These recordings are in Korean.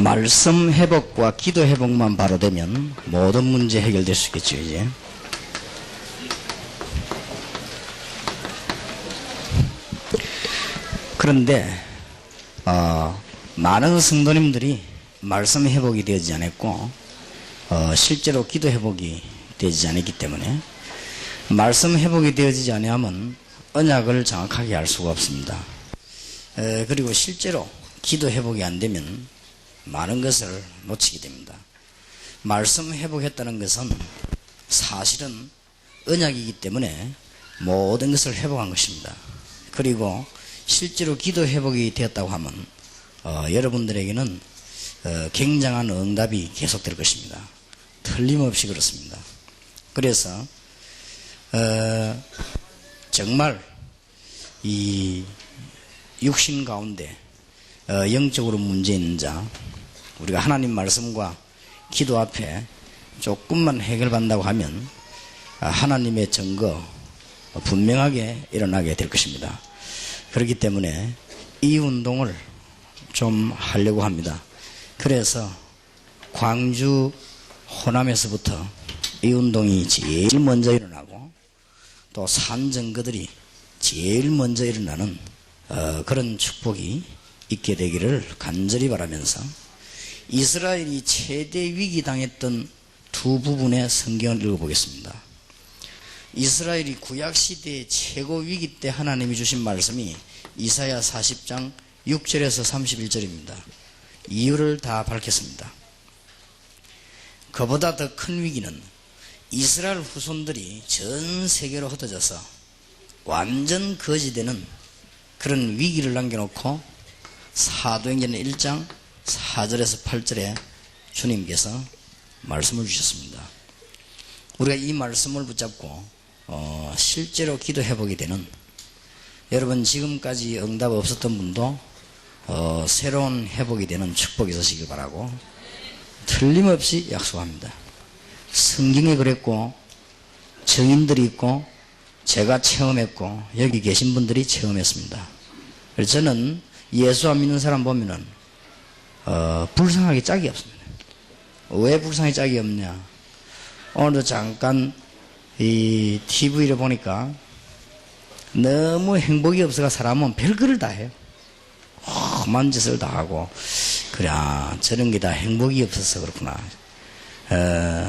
말씀 회복과 기도 회복만 바로 되면 모든 문제 해결될 수 있겠죠, 이제. 그런데 많은 성도님들이 말씀 회복이 되지 않았고 실제로 기도 회복이 되지 않았기 때문에 말씀 회복이 되어지지 않으면 언약을 정확하게 알 수가 없습니다. 그리고 실제로 기도 회복이 안 되면 많은 것을 놓치게 됩니다. 말씀 회복했다는 것은 사실은 언약이기 때문에 모든 것을 회복한 것입니다. 그리고 실제로 기도 회복이 되었다고 하면 여러분들에게는 굉장한 응답이 계속될 것입니다. 틀림없이 그렇습니다. 그래서 정말 이 육신 가운데 영적으로 문제 있는 자, 우리가 하나님 말씀과 기도 앞에 조금만 해결받는다고 하면 하나님의 증거 분명하게 일어나게 될 것입니다. 그렇기 때문에 이 운동을 좀 하려고 합니다. 그래서 광주 호남에서부터 이 운동이 제일 먼저 일어나고 또 산 증거들이 제일 먼저 일어나는 그런 축복이 있게 되기를 간절히 바라면서 이스라엘이 최대 위기 당했던 두 부분의 성경을 읽어보겠습니다. 이스라엘이 구약시대의 최고 위기 때 하나님이 주신 말씀이 이사야 40장 6절에서 31절입니다. 이유를 다 밝혔습니다. 그보다 더 큰 위기는 이스라엘 후손들이 전 세계로 흩어져서 완전 거지되는 그런 위기를 남겨놓고 사도행전 1장 4절에서 8절에 주님께서 말씀을 주셨습니다. 우리가 이 말씀을 붙잡고 실제로 기도 회복이 되는, 여러분 지금까지 응답 없었던 분도 새로운 회복이 되는 축복이 있으시길 바라고 틀림없이 약속합니다. 성경에 그랬고 증인들이 있고 제가 체험했고 여기 계신 분들이 체험했습니다. 그래서 저는 예수 안 믿는 사람 보면은 불쌍하게 짝이 없습니다. 왜 불쌍하게 짝이 없냐? 오늘도 잠깐 이 TV를 보니까 너무 행복이 없어가 사람은 별거를 다 해요. 험한 짓을 다 하고, 그래, 저런 게 다 행복이 없어서 그렇구나.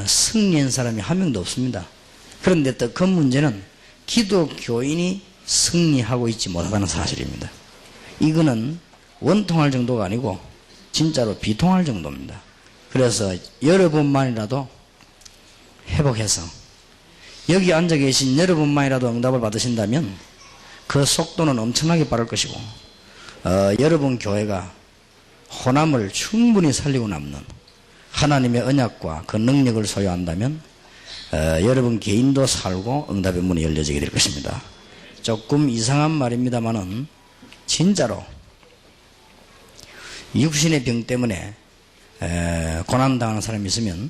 승리한 사람이 한 명도 없습니다. 그런데 또 그 문제는 기독교인이 승리하고 있지 못하다는 사실입니다. 이거는 원통할 정도가 아니고 진짜로 비통할 정도입니다. 그래서 여러분만이라도 회복해서 여기 앉아 계신 여러분만이라도 응답을 받으신다면 그 속도는 엄청나게 빠를 것이고 여러분 교회가 호남을 충분히 살리고 남는 하나님의 언약과 그 능력을 소유한다면 여러분 개인도 살고 응답의 문이 열려지게 될 것입니다. 조금 이상한 말입니다만은 진짜로 육신의 병 때문에 고난당하는 사람이 있으면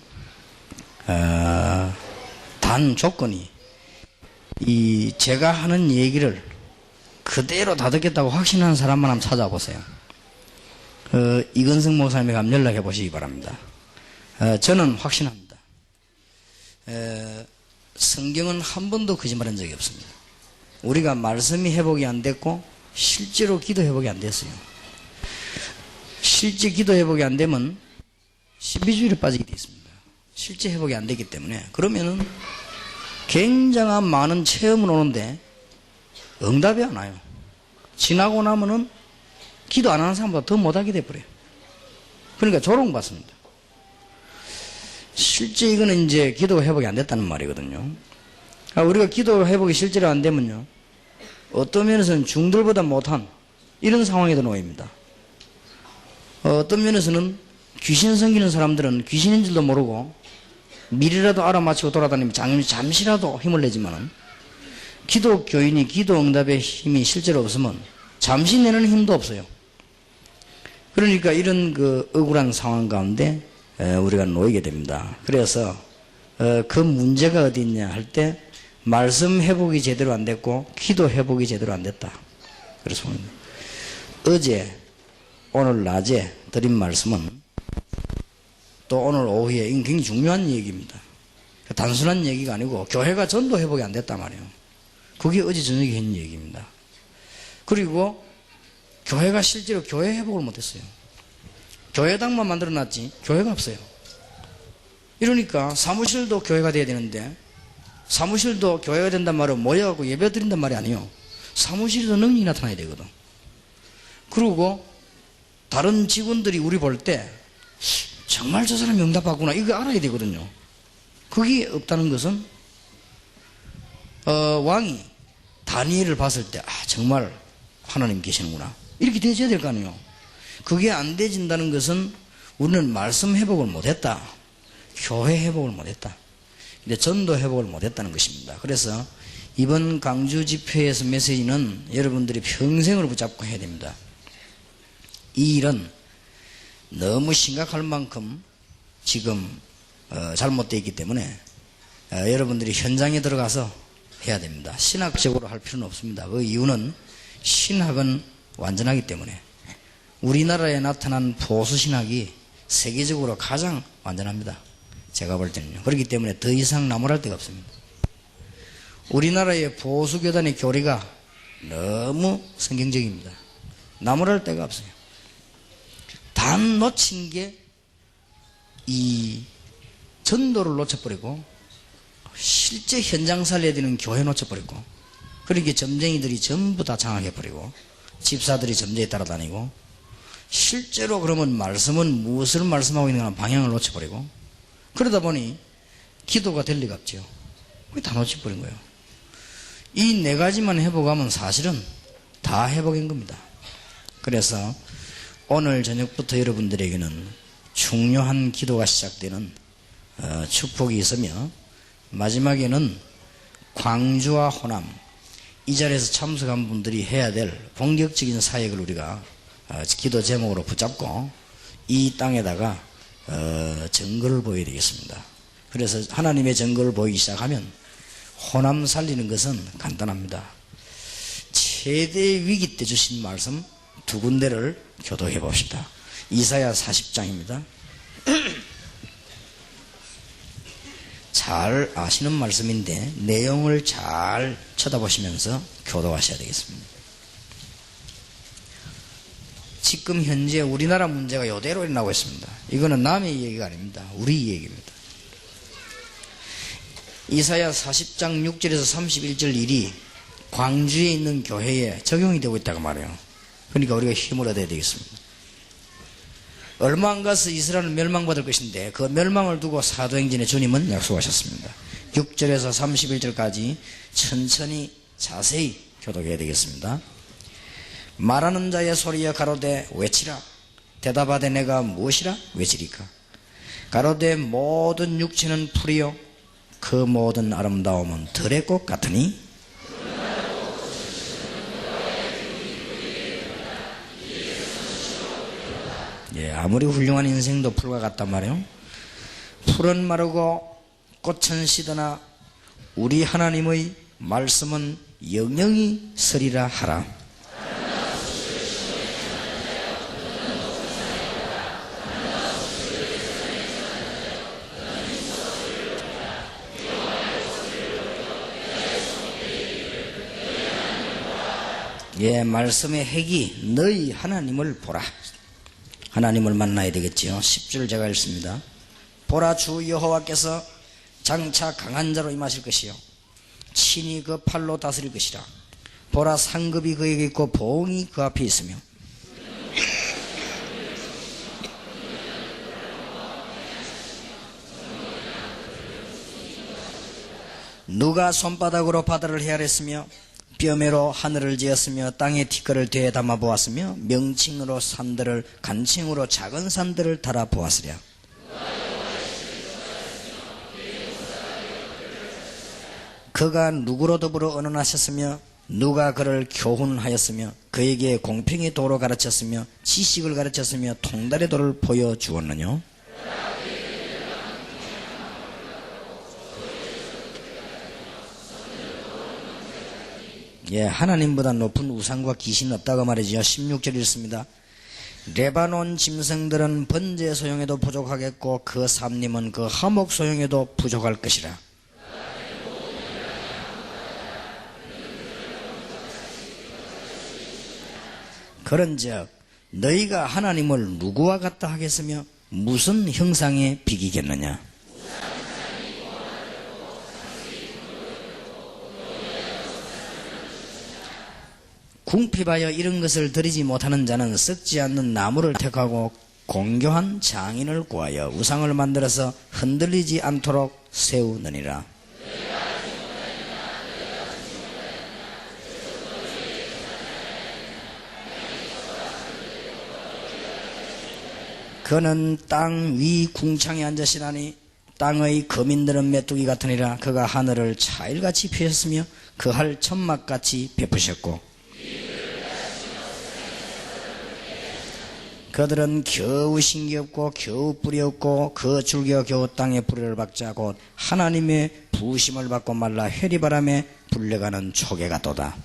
단 조건이 제가 하는 얘기를 그대로 다 듣겠다고 확신하는 사람만 한번 찾아보세요. 이건승 목사님에게 한번 연락해 보시기 바랍니다. 저는 확신합니다. 성경은 한 번도 거짓말한 적이 없습니다. 우리가 말씀이 회복이 안 됐고 실제로 기도 회복이 안 됐어요. 실제 기도 회복이 안 되면 신비주의에 빠지게 되어 있습니다. 실제 회복이 안 되기 때문에. 그러면은 굉장한 많은 체험을 오는데 응답이 안 와요. 지나고 나면은 기도 안 하는 사람보다 더 못하게 돼버려요. 그러니까 조롱받습니다. 실제 이거는 이제 기도 회복이 안 됐다는 말이거든요. 우리가 기도 회복이 실제로 안 되면요, 어떤 면에서는 중들보다 못한 이런 상황에도 놓입니다. 어떤 면에서는 귀신 섬기는 사람들은 귀신인 줄도 모르고 미리라도 알아맞히고 돌아다니면 잠시라도 힘을 내지만은 기독교인이 기도 응답의 힘이 실제로 없으면 잠시 내는 힘도 없어요. 그러니까 이런 그 억울한 상황 가운데 우리가 놓이게 됩니다. 그래서 그 문제가 어디 있냐 할 때 말씀 회복이 제대로 안 됐고 기도 회복이 제대로 안 됐다. 그래서 어제 오늘 낮에 드린 말씀은 또 오늘 오후에 이건 굉장히 중요한 얘기입니다. 단순한 얘기가 아니고 교회가 전도 회복이 안 됐단 말이에요. 그게 어제 저녁에 했는 얘기입니다. 그리고 교회가 실제로 교회 회복을 못했어요. 교회당만 만들어놨지 교회가 없어요. 이러니까 사무실도 교회가 돼야 되는데 사무실도 교회가 된단 말은 모여갖고 예배 드린단 말이 아니에요. 사무실에서 능력이 나타나야 되거든. 그리고 다른 직원들이 우리 볼 때 정말 저 사람이 응답받구나 이거 알아야 되거든요. 그게 없다는 것은 왕이 다니엘을 봤을 때 정말 하나님 계시는구나 이렇게 되셔야 될 거 아니에요. 그게 안 되진다는 것은 우리는 말씀 회복을 못했다. 교회 회복을 못했다. 근데 전도 회복을 못했다는 것입니다. 그래서 이번 강주 집회에서 메시지는 여러분들이 평생을 붙잡고 해야 됩니다. 이 일은 너무 심각할 만큼 지금 잘못되어 있기 때문에 여러분들이 현장에 들어가서 해야 됩니다. 신학적으로 할 필요는 없습니다. 그 이유는 신학은 완전하기 때문에 우리나라에 나타난 보수신학이 세계적으로 가장 완전합니다. 제가 볼 때는요. 그렇기 때문에 더 이상 나무랄 데가 없습니다. 우리나라의 보수교단의 교리가 너무 성경적입니다. 나무랄 데가 없어요. 단 놓친 게 이 전도를 놓쳐버리고 실제 현장 살려야 되는 교회 놓쳐버리고 그러니까 점쟁이들이 전부 다 장악해버리고 집사들이 점쟁이 따라다니고 실제로 그러면 말씀은 무엇을 말씀하고 있는가 방향을 놓쳐버리고 그러다 보니 기도가 될 리가 없죠. 그게 다 놓쳐버린 거예요. 이 네 가지만 회복하면 사실은 다 회복인 겁니다. 그래서 오늘 저녁부터 여러분들에게는 중요한 기도가 시작되는 축복이 있으며 마지막에는 광주와 호남 이 자리에서 참석한 분들이 해야 될 본격적인 사역을 우리가 기도 제목으로 붙잡고 이 땅에다가 증거를 보여야 되겠습니다. 그래서 하나님의 증거를 보이기 시작하면 호남 살리는 것은 간단합니다. 최대 위기 때 주신 말씀 두 군데를 교도해 봅시다. 이사야 40장입니다. 잘 아시는 말씀인데 내용을 잘 쳐다보시면서 교도하셔야 되겠습니다. 지금 현재 우리나라 문제가 이대로 일어나고 있습니다. 이거는 남의 얘기가 아닙니다. 우리 얘기입니다. 이사야 40장 6절에서 31절 일이 광주에 있는 교회에 적용이 되고 있다고 말해요. 그러니까 우리가 힘을 얻어야 되겠습니다. 얼마 안 가서 이스라엘은 멸망받을 것인데 그 멸망을 두고 사도행전에 주님은 약속하셨습니다. 6절에서 31절까지 천천히 자세히 교독해야 되겠습니다. 말하는 자의 소리여 가로되 외치라. 대답하되 내가 무엇이라 외치리까. 가로되 모든 육체는 풀이요 그 모든 아름다움은 들의 꽃 같으니 아무리 훌륭한 인생도 풀과 같단 말이에요. 풀은 마르고 꽃은 시드나 우리 하나님의 말씀은 영영이 서리라 하라. 말씀의 핵이 너희 하나님을 보라. 하나님을 만나야 되겠지요. 10절 제가 읽습니다. 보라 주 여호와께서 장차 강한 자로 임하실 것이요 친히 그 팔로 다스릴 것이라. 보라 상급이 그에게 있고 보응이 그 앞에 있으며 누가 손바닥으로 바다를 헤아렸으며 뼈매로 하늘을 지었으며 땅에 티끌을 되에 담아 보았으며 명칭으로 산들을 간칭으로 작은 산들을 달아 보았으랴. 그가 누구로 더불어 언언하셨으며 누가 그를 교훈하였으며 그에게 공평의 도로 가르쳤으며 지식을 가르쳤으며 통달의 도를 보여주었느냐. 하나님보다 높은 우상과 귀신은 없다고 말이죠. 16절 읽습니다. 레바논 짐승들은 번제 소용에도 부족하겠고 그 삽님은 그 화목 소용에도 부족할 것이라. 그런즉 너희가 하나님을 누구와 같다 하겠으며 무슨 형상에 비기겠느냐. 궁핍하여 이런 것을 드리지 못하는 자는 썩지 않는 나무를 택하고 공교한 장인을 구하여 우상을 만들어서 흔들리지 않도록 세우느니라. 그는 땅 위 궁창에 앉으시나니 땅의 거민들은 메뚜기 같으니라. 그가 하늘을 차일같이 펴셨으며 그 할 천막같이 베푸셨고 그들은 겨우 신기 없고 겨우 뿌리 없고 그 줄기가 겨우 땅에 뿌리를 박자 곧 하나님의 부심을 받고 말라 회리바람에 불려가는 초계 같도다.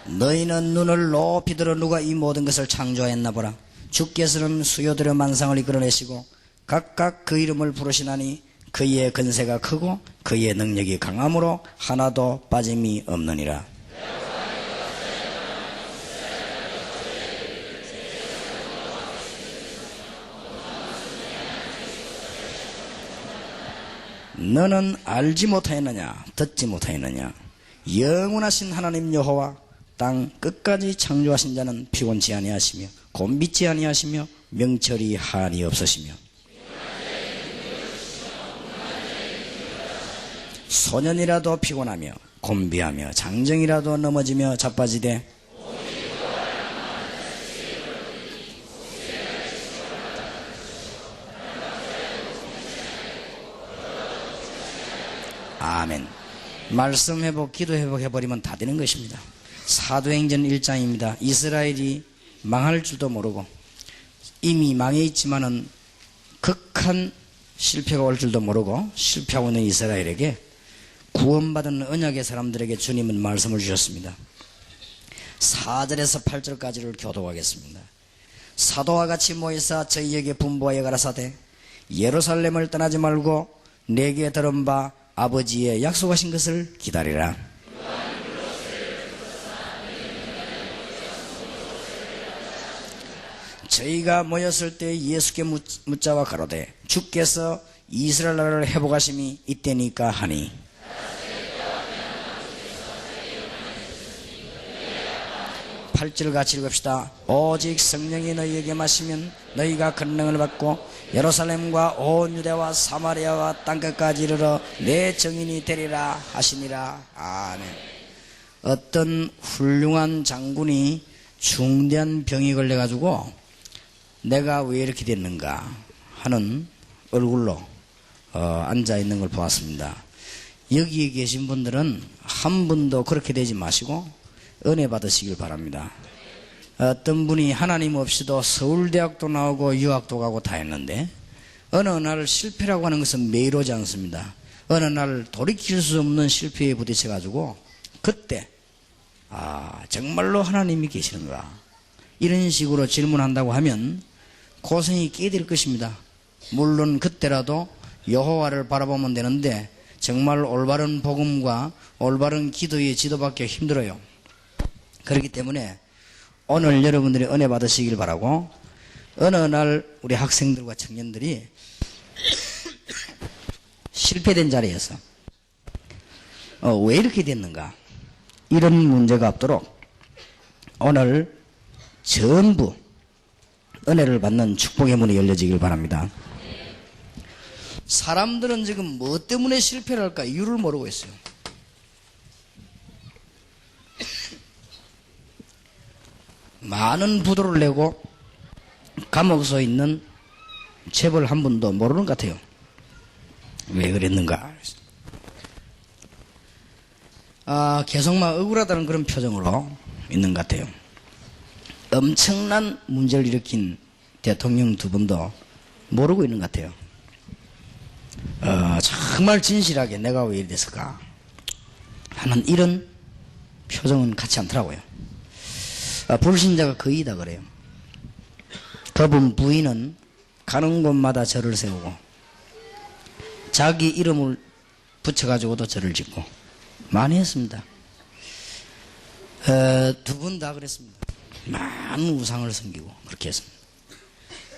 너희는 눈을 높이 들어 누가 이 모든 것을 창조하였나 보라. 주께서는 수요들의 만상을 이끌어내시고 각각 그 이름을 부르시나니 그의 근세가 크고 그의 능력이 강함으로 하나도 빠짐이 없느니라. 너는 알지 못하였느냐 듣지 못하였느냐. 영원하신 하나님 여호와 땅 끝까지 창조하신 자는 피곤치 아니하시며 곤비지 아니하시며 명철이 한이 없으시며 소년이라도 피곤하며 곤비하며 장정이라도 넘어지며 자빠지되 아멘. 말씀 회복, 기도 회복 해버리면 다 되는 것입니다. 사도행전 1장입니다. 이스라엘이 망할 줄도 모르고 이미 망해 있지만은 극한 실패가 올 줄도 모르고 실패하고 있는 이스라엘에게 구원받은 언약의 사람들에게 주님은 말씀을 주셨습니다. 4절에서 8절까지를 교독하겠습니다. 사도와 같이 모이사 저희에게 분부하여 가라사대 예루살렘을 떠나지 말고 내게 들은 바 아버지의 약속하신 것을 기다리라. 저희가 모였을 때 예수께 묻자와 가로되 주께서 이스라엘 나라를 회복하심이 이때니까 하니 팔 절 같이 읽읍시다. 오직 성령이 너희에게 마시면 너희가 권능을 받고 예루살렘과 온 유대와 사마리아와 땅끝까지 이르러 내 증인이 되리라 하시니라. 아멘. 어떤 훌륭한 장군이 중대한 병이 걸려가지고 내가 왜 이렇게 됐는가 하는 얼굴로 앉아있는 걸 보았습니다. 여기에 계신 분들은 한 분도 그렇게 되지 마시고 은혜 받으시길 바랍니다. 어떤 분이 하나님 없이도 서울대학도 나오고 유학도 가고 다 했는데 어느 날 실패라고 하는 것은 매일 오지 않습니다. 어느 날 돌이킬 수 없는 실패에 부딪혀 가지고 그때 정말로 하나님이 계시는가 이런 식으로 질문한다고 하면 고생이 꽤 될 것입니다. 물론 그때라도 여호와를 바라보면 되는데 정말 올바른 복음과 올바른 기도의 지도받기 힘들어요. 그렇기 때문에 오늘 여러분들이 은혜 받으시길 바라고 어느 날 우리 학생들과 청년들이 실패된 자리에서 왜 이렇게 됐는가 이런 문제가 없도록 오늘 전부 은혜를 받는 축복의 문이 열려지길 바랍니다. 사람들은 지금 뭐 때문에 실패를 할까 이유를 모르고 있어요. 많은 부도를 내고 감옥소에 있는 재벌 한 분도 모르는 것 같아요. 왜 그랬는가. 계속 막 억울하다는 그런 표정으로 있는 것 같아요. 엄청난 문제를 일으킨 대통령 두 분도 모르고 있는 것 같아요. 정말 진실하게 내가 왜 이랬을까 하는 이런 표정은 같지 않더라고요. 불신자가 거의 다 그래요. 그분 부인은 가는 곳마다 절을 세우고 자기 이름을 붙여가지고도 절을 짓고 많이 했습니다. 두 분 다 그랬습니다. 많은 우상을 섬기고 그렇게 했습니다.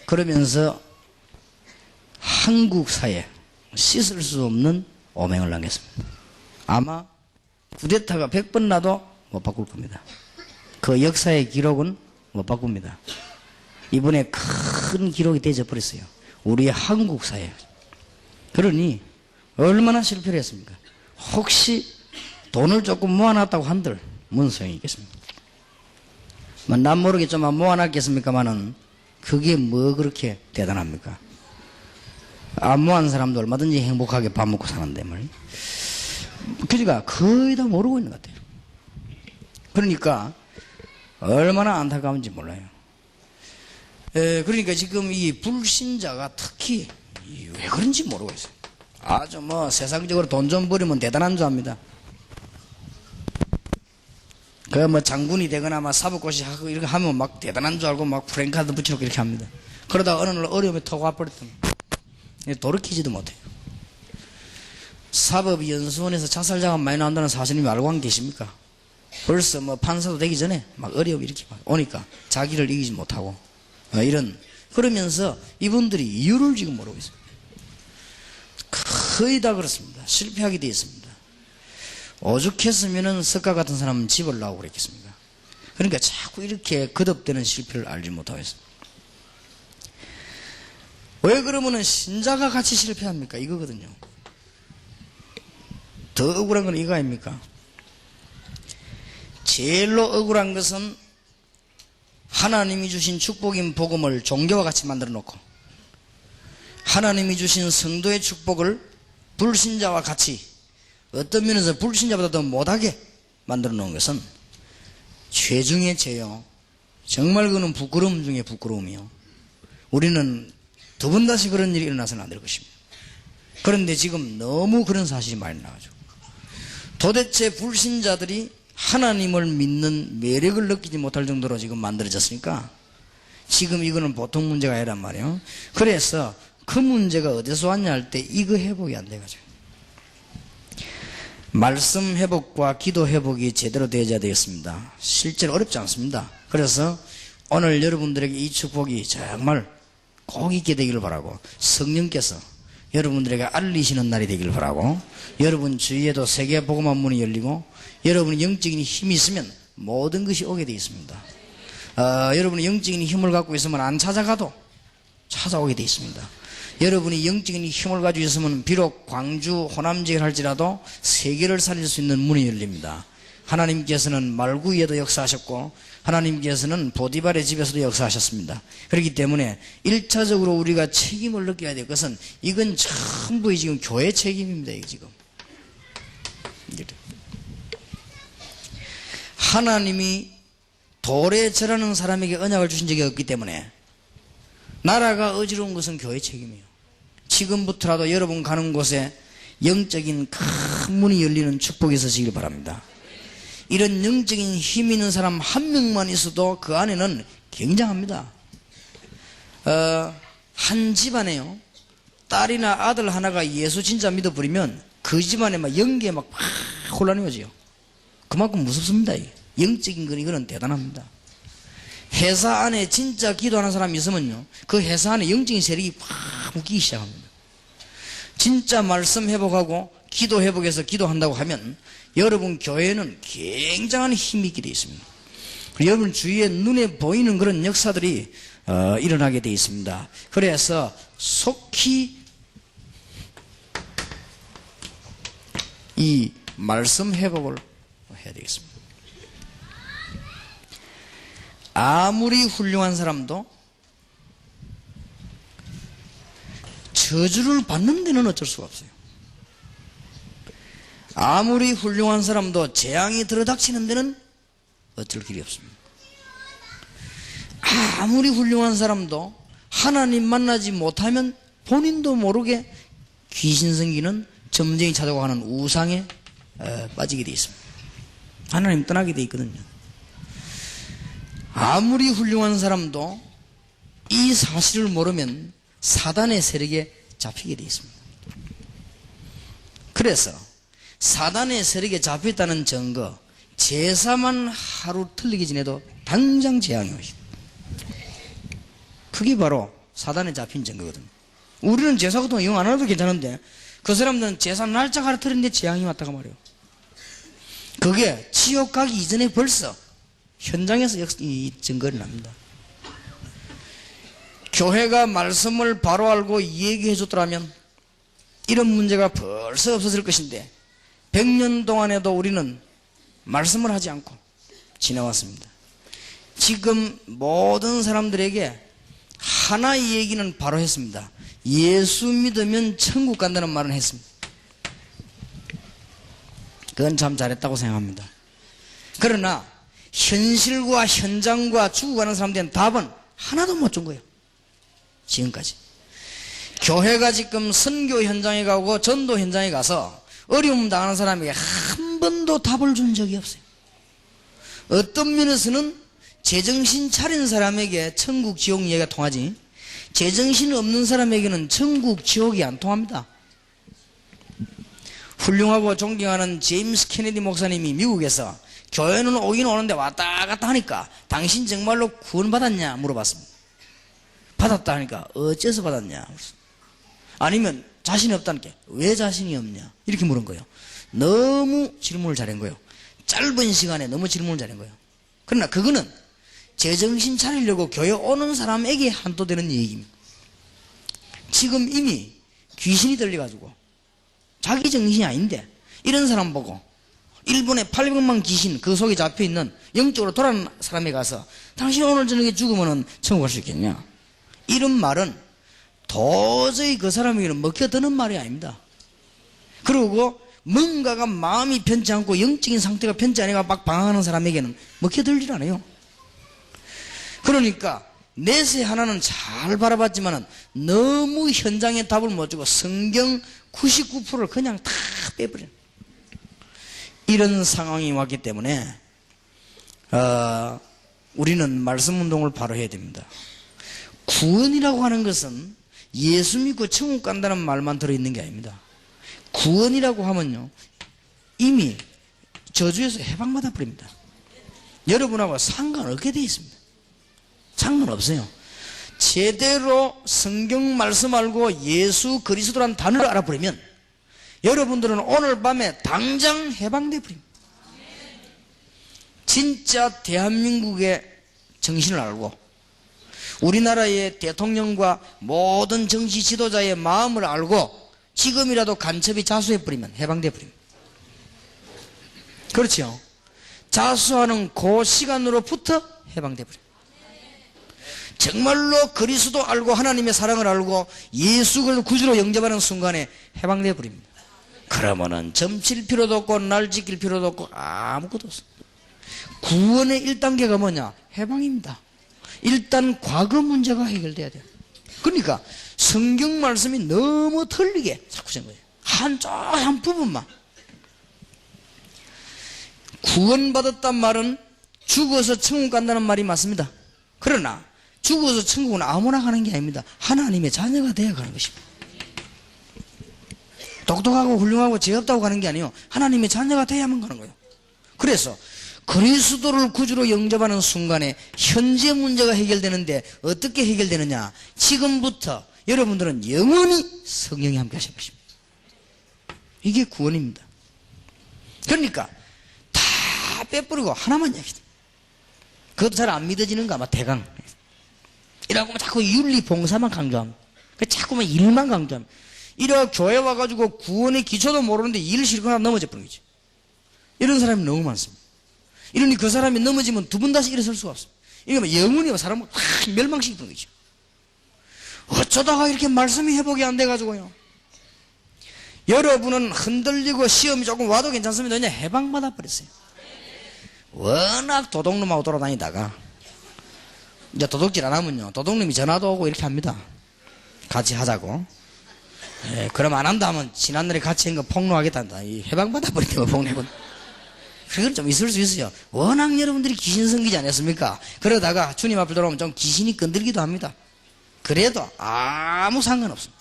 그러면서 한국 사회에 씻을 수 없는 오명을 남겼습니다. 아마 쿠데타가 100번 나도 못 바꿀 겁니다. 그 역사의 기록은 못 바꿉니다. 이번에 큰 기록이 되어져 버렸어요. 우리의 한국 사회. 그러니 얼마나 실패를 했습니까? 혹시 돈을 조금 모아놨다고 한들 뭔 소용이 있겠습니까? 난 모르겠지만 모아놨겠습니까마는 그게 뭐 그렇게 대단합니까? 안 모아는 사람도 얼마든지 행복하게 밥 먹고 사는데 말이에요. 그러니까 거의 다 모르고 있는 것 같아요. 그러니까 얼마나 안타까운지 몰라요. 그러니까 지금 이 불신자가 특히 왜 그런지 모르고 있어요. 아주 뭐 세상적으로 돈 좀 버리면 대단한 줄 압니다. 그 뭐 장군이 되거나 막 사법고시 하고 이렇게 하면 막 대단한 줄 알고 막 프랭카드 붙여놓고 이렇게 합니다. 그러다가 어느 날 어려움에 턱 와버렸더니 돌이키지도 못해요. 사법연수원에서 자살자가 많이 나온다는 사실님 알고 계십니까? 벌써 뭐 판사도 되기 전에 막 어려움이 이렇게 막 오니까 자기를 이기지 못하고 이런 그러면서 이분들이 이유를 지금 모르고 있어요. 거의 다 그렇습니다. 실패하게 되어 있습니다. 오죽했으면은 석가 같은 사람은 집을 나오고 그랬겠습니까? 그러니까 자꾸 이렇게 거듭되는 실패를 알지 못하고 있습니다. 왜 그러면은 신자가 같이 실패합니까? 이거거든요. 더 억울한 건 이거 아닙니까? 제일로 억울한 것은 하나님이 주신 축복인 복음을 종교와 같이 만들어 놓고 하나님이 주신 성도의 축복을 불신자와 같이 어떤 면에서 불신자보다 더 못하게 만들어 놓은 것은 죄 중에 죄요. 정말 그는 부끄러움 중에 부끄러움이요. 우리는 두 번 다시 그런 일이 일어나서는 안 될 것입니다. 그런데 지금 너무 그런 사실이 많이 나가지고 도대체 불신자들이 하나님을 믿는 매력을 느끼지 못할 정도로 지금 만들어졌으니까 지금 이거는 보통 문제가 아니란 말이에요. 그래서 그 문제가 어디서 왔냐 할 때 이거 회복이 안 돼가지고 말씀 회복과 기도 회복이 제대로 되어야 되겠습니다. 실제로 어렵지 않습니다. 그래서 오늘 여러분들에게 이 축복이 정말 꼭 있게 되기를 바라고 성령께서 여러분들에게 알리시는 날이 되기를 바라고 여러분 주위에도 세계 복음화 문이 열리고 여러분이 영적인 힘이 있으면 모든 것이 오게 되어 있습니다. 여러분이 영적인 힘을 갖고 있으면 안 찾아가도 찾아오게 되어 있습니다. 여러분이 영적인 힘을 가지고 있으면 비록 광주 호남지를 할지라도 세계를 살릴 수 있는 문이 열립니다. 하나님께서는 말구이에도 역사하셨고 하나님께서는 보디발의 집에서도 역사하셨습니다. 그렇기 때문에 1차적으로 우리가 책임을 느껴야 될 것은 이건 전부 지금 교회 책임입니다. 이게 지금 하나님이 돌에 절하는 사람에게 언약을 주신 적이 없기 때문에 나라가 어지러운 것은 교회 책임이에요. 지금부터라도 여러분 가는 곳에 영적인 큰 문이 열리는 축복이 있으시길 바랍니다. 이런 영적인 힘 있는 사람 한 명만 있어도 그 안에는 굉장합니다. 한 집안에요 딸이나 아들 하나가 예수 진짜 믿어버리면 그 집안에 막 영계에 막 혼란이 오지요. 그만큼 무섭습니다. 영적인 건 이거는 대단합니다. 회사 안에 진짜 기도하는 사람이 있으면요 그 회사 안에 영적인 세력이 확 웃기기 시작합니다. 진짜 말씀 회복하고 기도 회복해서 기도한다고 하면 여러분 교회는 굉장한 힘이 있게 되어 있습니다. 여러분 주위에 눈에 보이는 그런 역사들이 일어나게 되어 있습니다. 그래서 속히 이 말씀 회복을 해야 되겠습니다. 아무리 훌륭한 사람도 저주를 받는 데는 어쩔 수가 없어요. 아무리 훌륭한 사람도 재앙이 들어닥치는 데는 어쩔 길이 없습니다. 아무리 훌륭한 사람도 하나님 만나지 못하면 본인도 모르게 귀신 생기는 점쟁이 찾아가는 우상에 빠지게 돼 있습니다. 하나님 떠나게 돼 있거든요. 아무리 훌륭한 사람도 이 사실을 모르면 사단의 세력에 잡히게 돼 있습니다. 그래서 사단의 세력에 잡혔다는 증거, 제사만 하루 틀리기 전에도 당장 재앙이 오십니다. 그게 바로 사단에 잡힌 증거거든요. 우리는 제사 같은 거 이용 안 해도 괜찮은데 그 사람들은 제사 날짜가 하루 틀렸는데 재앙이 왔다가 말이에요. 그게 지옥 가기 이전에 벌써 현장에서 이 증거를 납니다. 교회가 말씀을 바로 알고 얘기해 줬더라면 이런 문제가 벌써 없어질 것인데 100년 동안에도 우리는 말씀을 하지 않고 지나왔습니다. 지금 모든 사람들에게 하나의 얘기는 바로 했습니다. 예수 믿으면 천국 간다는 말은 했습니다. 그건 참 잘했다고 생각합니다. 그러나 현실과 현장과 죽어가는 사람들은 답은 하나도 못 준 거예요. 지금까지. 교회가 지금 선교 현장에 가고 전도 현장에 가서 어려움 당하는 사람에게 한 번도 답을 준 적이 없어요. 어떤 면에서는 제정신 차린 사람에게 천국 지옥 이야기가 통하지 제정신 없는 사람에게는 천국 지옥이 안 통합니다. 훌륭하고 존경하는 제임스 케네디 목사님이 미국에서 교회는 오긴 오는데 왔다 갔다 하니까 당신 정말로 구원받았냐 물어봤습니다. 받았다 하니까 어째서 받았냐, 아니면 자신이 없다니까 왜 자신이 없냐 이렇게 물은 거예요. 너무 질문을 잘한 거예요. 짧은 시간에 너무 질문을 잘한 거예요. 그러나 그거는 제정신 차리려고 교회 오는 사람에게 한도 되는 얘기입니다. 지금 이미 귀신이 들려가지고 자기 정신이 아닌데 이런 사람 보고 일본의 800만 귀신 그 속에 잡혀있는 영적으로 돌아가는 사람에 가서 당신 오늘 저녁에 죽으면 천국 갈 수 있겠냐, 이런 말은 도저히 그 사람에게는 먹혀드는 말이 아닙니다. 그리고 뭔가가 마음이 편치 않고 영적인 상태가 편치 않으니까 막 방황하는 사람에게는 먹혀들질 않아요. 그러니까 내세 하나는 잘 바라봤지만 너무 현장에 답을 못 주고 성경 99%를 그냥 다 빼버려요. 이런 상황이 왔기 때문에 우리는 말씀 운동을 바로 해야 됩니다. 구원이라고 하는 것은 예수 믿고 천국 간다는 말만 들어있는 게 아닙니다. 구원이라고 하면요 이미 저주에서 해방받아 버립니다. 여러분하고 상관없게 되어 있습니다. 상관없어요. 제대로 성경 말씀 알고 예수 그리스도라는 단어를 알아버리면 여러분들은 오늘 밤에 당장 해방돼 버립니다. 진짜 대한민국의 정신을 알고 우리나라의 대통령과 모든 정치 지도자의 마음을 알고 지금이라도 간첩이 자수해버리면 해방돼 버립니다. 그렇죠? 자수하는 그 시간으로부터 해방돼 버립니다. 정말로 그리스도 알고 하나님의 사랑을 알고 예수를 구주로 영접하는 순간에 해방돼 버립니다. 그러면은 점칠 필요도 없고 날 지킬 필요도 없고 아무것도 없어. 구원의 1단계가 뭐냐? 해방입니다. 일단 과거 문제가 해결돼야 돼요. 그러니까 성경 말씀이 너무 틀리게 자꾸 된 거예요. 한 부분만. 구원받았단 말은 죽어서 천국 간다는 말이 맞습니다. 그러나 죽어서 천국은 아무나 가는 게 아닙니다. 하나님의 자녀가 되어 가는 것입니다. 똑똑하고 훌륭하고 죄 없다고 가는 게 아니에요. 하나님의 자녀가 돼야만 가는 거예요. 그래서 그리스도를 구주로 영접하는 순간에 현재 문제가 해결되는데 어떻게 해결되느냐? 지금부터 여러분들은 영원히 성령이 함께 하실 것입니다. 이게 구원입니다. 그러니까 다 빼버리고 하나만 얘기해. 그것도 잘 안 믿어지는가 봐. 대강 이라고 자꾸 윤리 봉사만 강조합니다. 자꾸만 일만 강조합니다. 이래 교회 와가지고 구원의 기초도 모르는데 일 실컷 넘어져 버린 거지. 이런 사람이 너무 많습니다. 이러니 그 사람이 넘어지면 두 번 다시 일어설 수가 없습니다. 이거 영원히 사람을 확 멸망시키는 거죠. 어쩌다가 이렇게 말씀이 회복이 안 돼가지고요. 여러분은 흔들리고 시험이 조금 와도 괜찮습니다. 그냥 해방받아 버렸어요. 워낙 도둑놈하고 돌아다니다가 이제 도둑질 안 하면요 도둑놈이 전화도 오고 이렇게 합니다. 같이 하자고. 예, 그럼 안 한다 하면 지난날에 같이 한 거 폭로하겠단다. 이 해방받아 버리면 폭로해본. 그건 좀 있을 수 있어요. 워낙 여러분들이 귀신 섬기지 않았습니까? 그러다가 주님 앞에 돌아오면 좀 귀신이 건들기도 합니다. 그래도 아무 상관없습니다.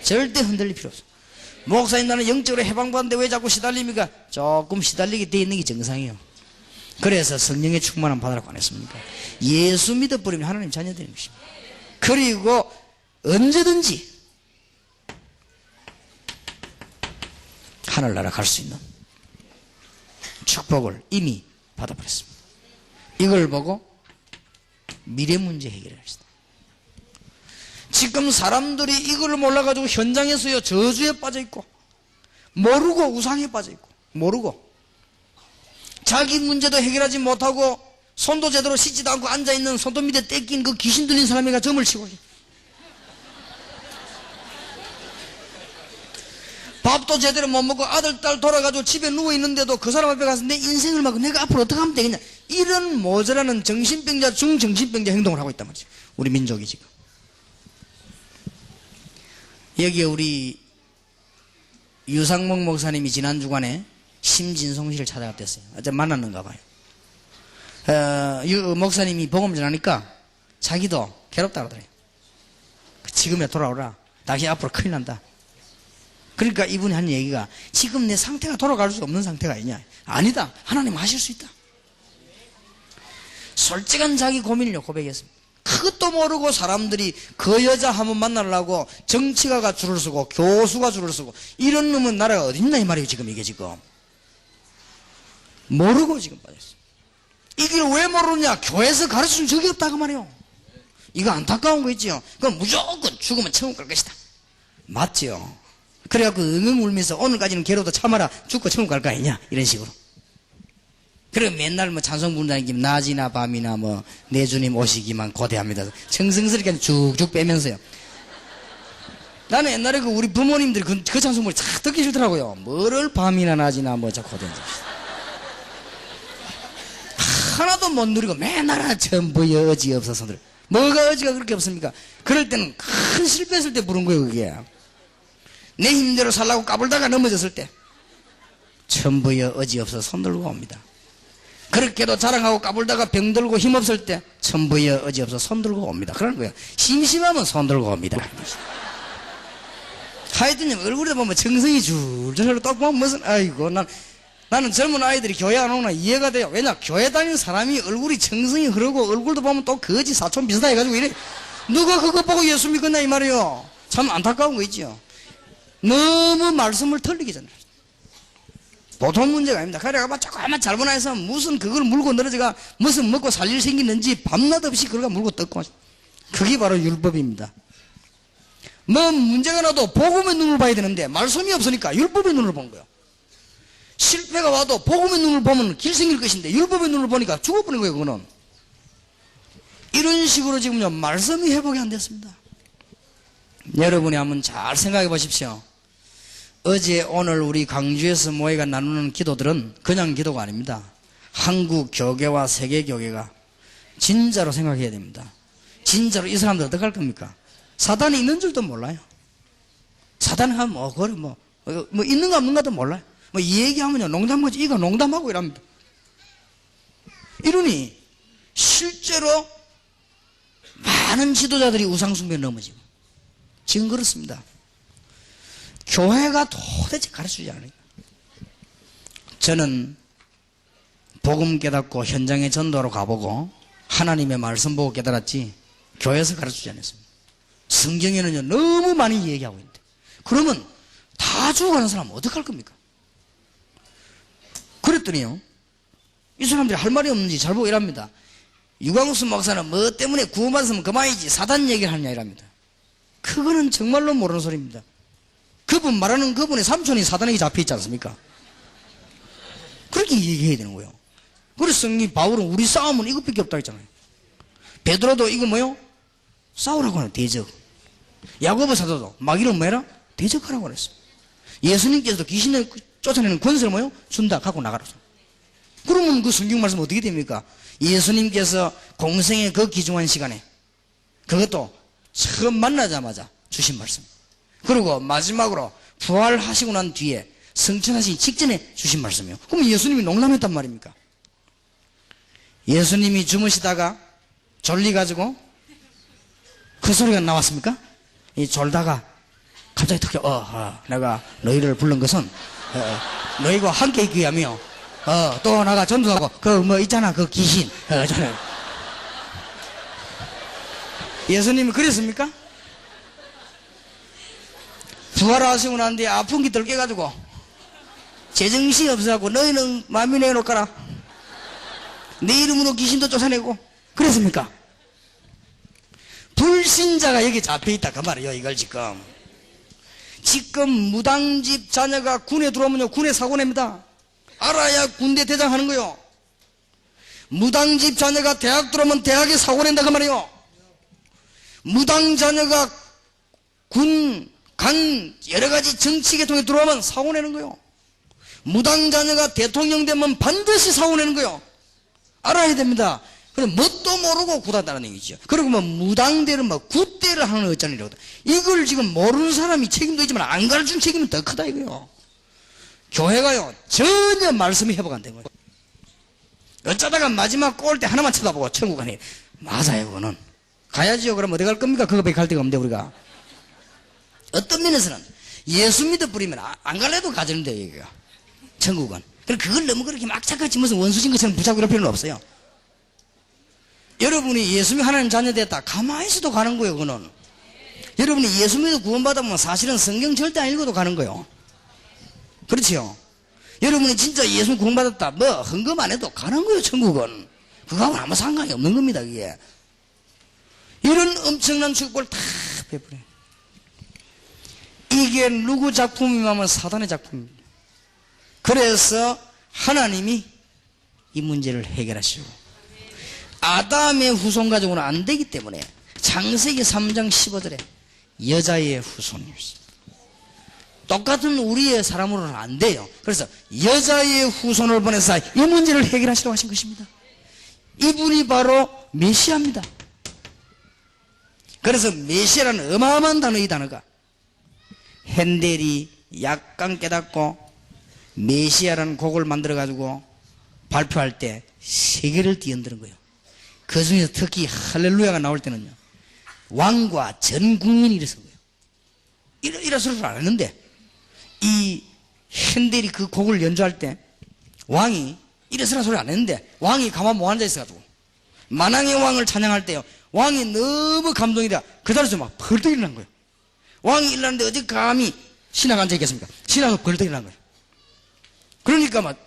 절대 흔들릴 필요 없어요. 목사님 나는 영적으로 해방받는데 왜 자꾸 시달립니까? 조금 시달리게 돼 있는 게 정상이에요. 그래서 성령의 충만함 받으라고 안 했습니까? 예수 믿어버리면 하나님 자녀들인 것입니다. 그리고 언제든지 하늘나라 갈 수 있는 축복을 이미 받아버렸습니다. 이걸 보고 미래 문제 해결합시다. 지금 사람들이 이걸 몰라가지고 현장에서요 저주에 빠져있고 모르고 우상에 빠져있고 모르고 자기 문제도 해결하지 못하고 손도 제대로 씻지도 않고 앉아있는 손도 밑에 떼낀 그 귀신 들린 사람이가 점을 치고 밥도 제대로 못 먹고 아들 딸 돌아가지고 집에 누워있는데도 그 사람 앞에 가서 내 인생을 막 내가 앞으로 어떻게 하면 되겠냐 이런 모자라는 정신병자 중정신병자 행동을 하고 있단 말이죠. 우리 민족이 지금 여기에 우리 유상목 목사님이 지난 주간에 심진송 씨를 찾아갔댔어요. 어제 만났는가 봐요. 목사님이 복음 전하니까 자기도 괴롭다 그러더래요. 지금에 돌아오라. 당신 앞으로 큰일 난다. 그러니까 이분이 한 얘기가 지금 내 상태가 돌아갈 수 없는 상태가 아니냐. 아니다. 하나님 하실 수 있다. 솔직한 자기 고민을 고백했습니다. 그것도 모르고 사람들이 그 여자 한번 만나려고 정치가가 줄을 서고 교수가 줄을 서고 이런 놈은 나라가 어딨나 이 말이에요. 지금 이게 지금 모르고 지금 빠졌어요. 이걸 왜 모르냐. 교회에서 가르쳐준 적이 없다 그 말이에요. 이거 안타까운 거 있지요. 그럼 무조건 죽으면 천국 갈 것이다. 맞지요. 그래갖고 응응 울면서 오늘까지는 괴로워도 참아라. 죽고 천국 갈 거 아니냐 이런 식으로. 그리고 맨날 뭐 찬송 부른다는 게 낮이나 밤이나 뭐 내 주님 오시기만 고대합니다. 정성스럽게 쭉쭉 빼면서요. 나는 옛날에 그 우리 부모님들이 그 찬송을 참 듣기 싫더라고요. 뭐를 밤이나 낮이나 뭐 자 고대한다. 하나도 못 누리고 맨날 전부여 어지 없어서들. 뭐가 어지가 그렇게 없습니까? 그럴 때는 큰 실패했을 때 부른 거예요 그게. 내 힘대로 살라고 까불다가 넘어졌을 때 전부여 어지 없어서 손 들고 옵니다. 그렇게도 자랑하고 까불다가 병들고 힘없을 때 전부여 어지 없어서 손 들고 옵니다. 그러는 거예요. 심심하면 손 들고 옵니다. 하여튼 얼굴에 보면 정성이 줄줄 흘러 또 보면 무슨 아이고 나는 젊은 아이들이 교회 안 오나 이해가 돼요. 왜냐 교회 다니는 사람이 얼굴이 정성이 흐르고 얼굴도 보면 또 거지 사촌 비슷해가지고 이래 누가 그거 보고 예수 믿겠나 이 말이에요. 참 안타까운 거 있죠. 너무 말씀을 틀리기 전에 보통 문제가 아닙니다. 그래가 조금만 잘못 해서 무슨 그걸 물고 늘어져가 무슨 먹고 살 일 생기는지 밤낮 없이 그걸 물고 뜯고 그게 바로 율법입니다. 뭐 문제가 나도 복음의 눈을 봐야 되는데 말씀이 없으니까 율법의 눈을 본 거예요. 실패가 와도 복음의 눈을 보면 길 생길 것인데 율법의 눈을 보니까 죽어버린 거예요. 그거는 이런 식으로 지금요 말씀이 회복이 안 됐습니다. 여러분이 한번 잘 생각해 보십시오. 어제 오늘 우리 강주에서 모여가 나누는 기도들은 그냥 기도가 아닙니다. 한국 교계와 세계 교계가 진짜로 생각해야 됩니다. 진짜로 이 사람들 어떻게 할 겁니까? 사단이 있는 줄도 몰라요. 사단이 하면 뭐 있는가 없는가도 몰라요. 뭐 이 얘기하면요 농담하지 이거 농담하고 이랍니다. 이러니 실제로 많은 지도자들이 우상숭배에 넘어지고 지금 그렇습니다. 교회가 도대체 가르쳐주지 않아요. 저는 복음 깨닫고 현장에 전도하러 가보고 하나님의 말씀 보고 깨달았지 교회에서 가르쳐주지 않았습니다. 성경에는요 너무 많이 얘기하고 있는데 그러면 다 죽어가는 사람은 어떡할 겁니까? 그랬더니요 이 사람들이 할 말이 없는지 잘 보고 이랍니다. 유광수 목사는 뭐 때문에 구원받았으면 그만이지 사단 얘기를 하냐 이랍니다. 그거는 정말로 모르는 소리입니다. 그분 말하는 그분의 삼촌이 사단에게 잡혀있지 않습니까? 그렇게 얘기해야 되는 거예요. 그래서 성경 바울은 우리 싸움은 이것밖에 없다 했잖아요. 베드로도 이거 뭐요? 싸우라고 하는 대적. 야고보 사도도 마귀를 뭐해라? 대적하라고 그랬어. 예수님께서도 귀신을 쫓아내는 권세를 뭐요? 준다 갖고 나가라. 그러면 그 성경 말씀 어떻게 됩니까? 예수님께서 공생의 그 귀중한 시간에 그것도 처음 만나자마자 주신 말씀. 그리고 마지막으로 부활하시고 난 뒤에 승천하시기 직전에 주신 말씀이에요. 그럼 예수님이 농담했단 말입니까? 예수님이 주무시다가 졸리가지고 그 소리가 나왔습니까? 이 졸다가 갑자기 턱 내가 너희를 부른 것은 너희가 함께 있기 위하며 또 나가 전도하고 그 뭐 있잖아 그 귀신 예수님이 그랬습니까? 부활하시고 난 뒤에 아픈 기들 깨가지고 제정신이 없어갖고 너희는 마음이 내놓을까라 내 이름으로 귀신도 쫓아내고 그랬습니까? 불신자가 여기 잡혀있다 그 말이에요. 이걸 지금 무당집 자녀가 군에 들어오면요 군에 사고 냅니다. 알아야 군대 대장 하는 거요. 무당집 자녀가 대학 들어오면 대학에 사고 낸다 그 말이에요. 무당 자녀가 군, 강 여러가지 정치계통에 들어오면 사고 내는 거요. 무당 자녀가 대통령 되면 반드시 사고 내는 거요. 알아야 됩니다. 그럼 뭣도 모르고 구다다는 얘기죠. 그리고 뭐 무당대를 뭐 굿대를 하는 어쩌니라고. 이걸 지금 모르는 사람이 책임도 있지만 안 가르친 책임은 더 크다 이거요. 교회가요 전혀 말씀이 회복 안 된 거예요. 어쩌다가 마지막 꼴 때 하나만 쳐다보고 천국 가니 맞아요 그거는. 가야지요. 그럼 어디 갈 겁니까? 그거밖에 갈 데가 없는데 우리가. 어떤 면에서는 예수 믿어 뿌리면 안 갈래도 가지는데 여기가 천국은. 그걸 너무 그렇게 막 착같이 무슨 원수진 것처럼 붙잡고 이럴 필요는 없어요. 여러분이 예수 믿어 하나님 자녀 됐다 가만히 있어도 가는 거예요. 그거는 여러분이 예수 믿어 구원받으면 사실은 성경 절대 안 읽어도 가는 거예요. 그렇지요. 여러분이 진짜 예수 구원받았다 뭐 헌금 안 해도 가는 거예요. 천국은. 그거하고는 아무 상관이 없는 겁니다. 그게. 이런 엄청난 축복을 다 베풀어요. 이게 누구 작품이냐면 사단의 작품입니다. 그래서 하나님이 이 문제를 해결하시고 아담의 후손 가지고는 안 되기 때문에 창세기 3장 15절에 여자의 후손이었습니다. 똑같은 우리의 사람으로는 안 돼요. 그래서 여자의 후손을 보내서 이 문제를 해결하시려고 하신 것입니다. 이분이 바로 메시아입니다. 그래서 메시아라는 어마어마한 단어, 이 단어가 핸델이 약간 깨닫고 메시아라는 곡을 만들어 가지고 발표할 때 세계를 뒤흔드는 거예요. 그 중에서 특히 할렐루야가 나올 때는요 왕과 전 국민이 일어선 거예요. 이런 소리를 안 했는데 이 핸델이 그 곡을 연주할 때 왕이 이래서라 소리 안 했는데 왕이 가만 못 앉아 있어가지고 만왕의 왕을 찬양할 때요 왕이 너무 감동이라 그 자리에서 막 벌떡 일어난 거예요. 왕이 일어났는데 어디 감히 신하가 앉아 있겠습니까? 신하가 벌떡 일어난 거예요. 그러니까 막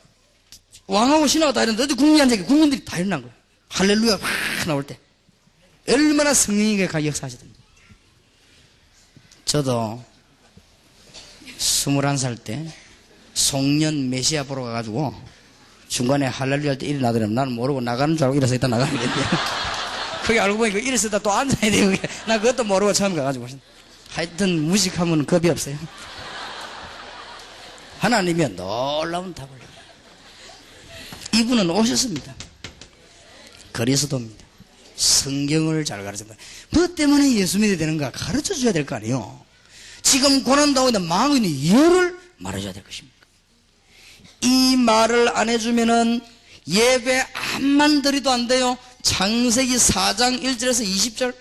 왕하고 신하가 다 일어났는데 어디 국민이 앉아 있겠 국민들이 다 일어난 거예요. 할렐루야 확 나올 때 얼마나 성령이 역사하시던지. 저도 21살 때 송년 메시아 보러 가가지고 중간에 할렐루야 할 때 일어나더라면 나는 모르고 나가는 줄 알고 일어서 있다 나가는 게 그게 알고 보니까 일어서 있다 또 앉아야 돼요. 나 그것도 모르고 처음 가가지고 하여튼 무식하면 겁이 없어요. 하나님이 놀라운 답을 이분은 오셨습니다. 그리스도입니다. 성경을 잘 가르쳐줍니다. 뭐 때문에 예수 믿어야 되는가 가르쳐 줘야 될 거 아니에요. 지금 고난당하고 있는 망하고 있는 이유를 말해줘야 될 것입니까? 이 말을 안 해주면은 예배 암만 드려도 안 돼요. 창세기 4장 1절에서 20절.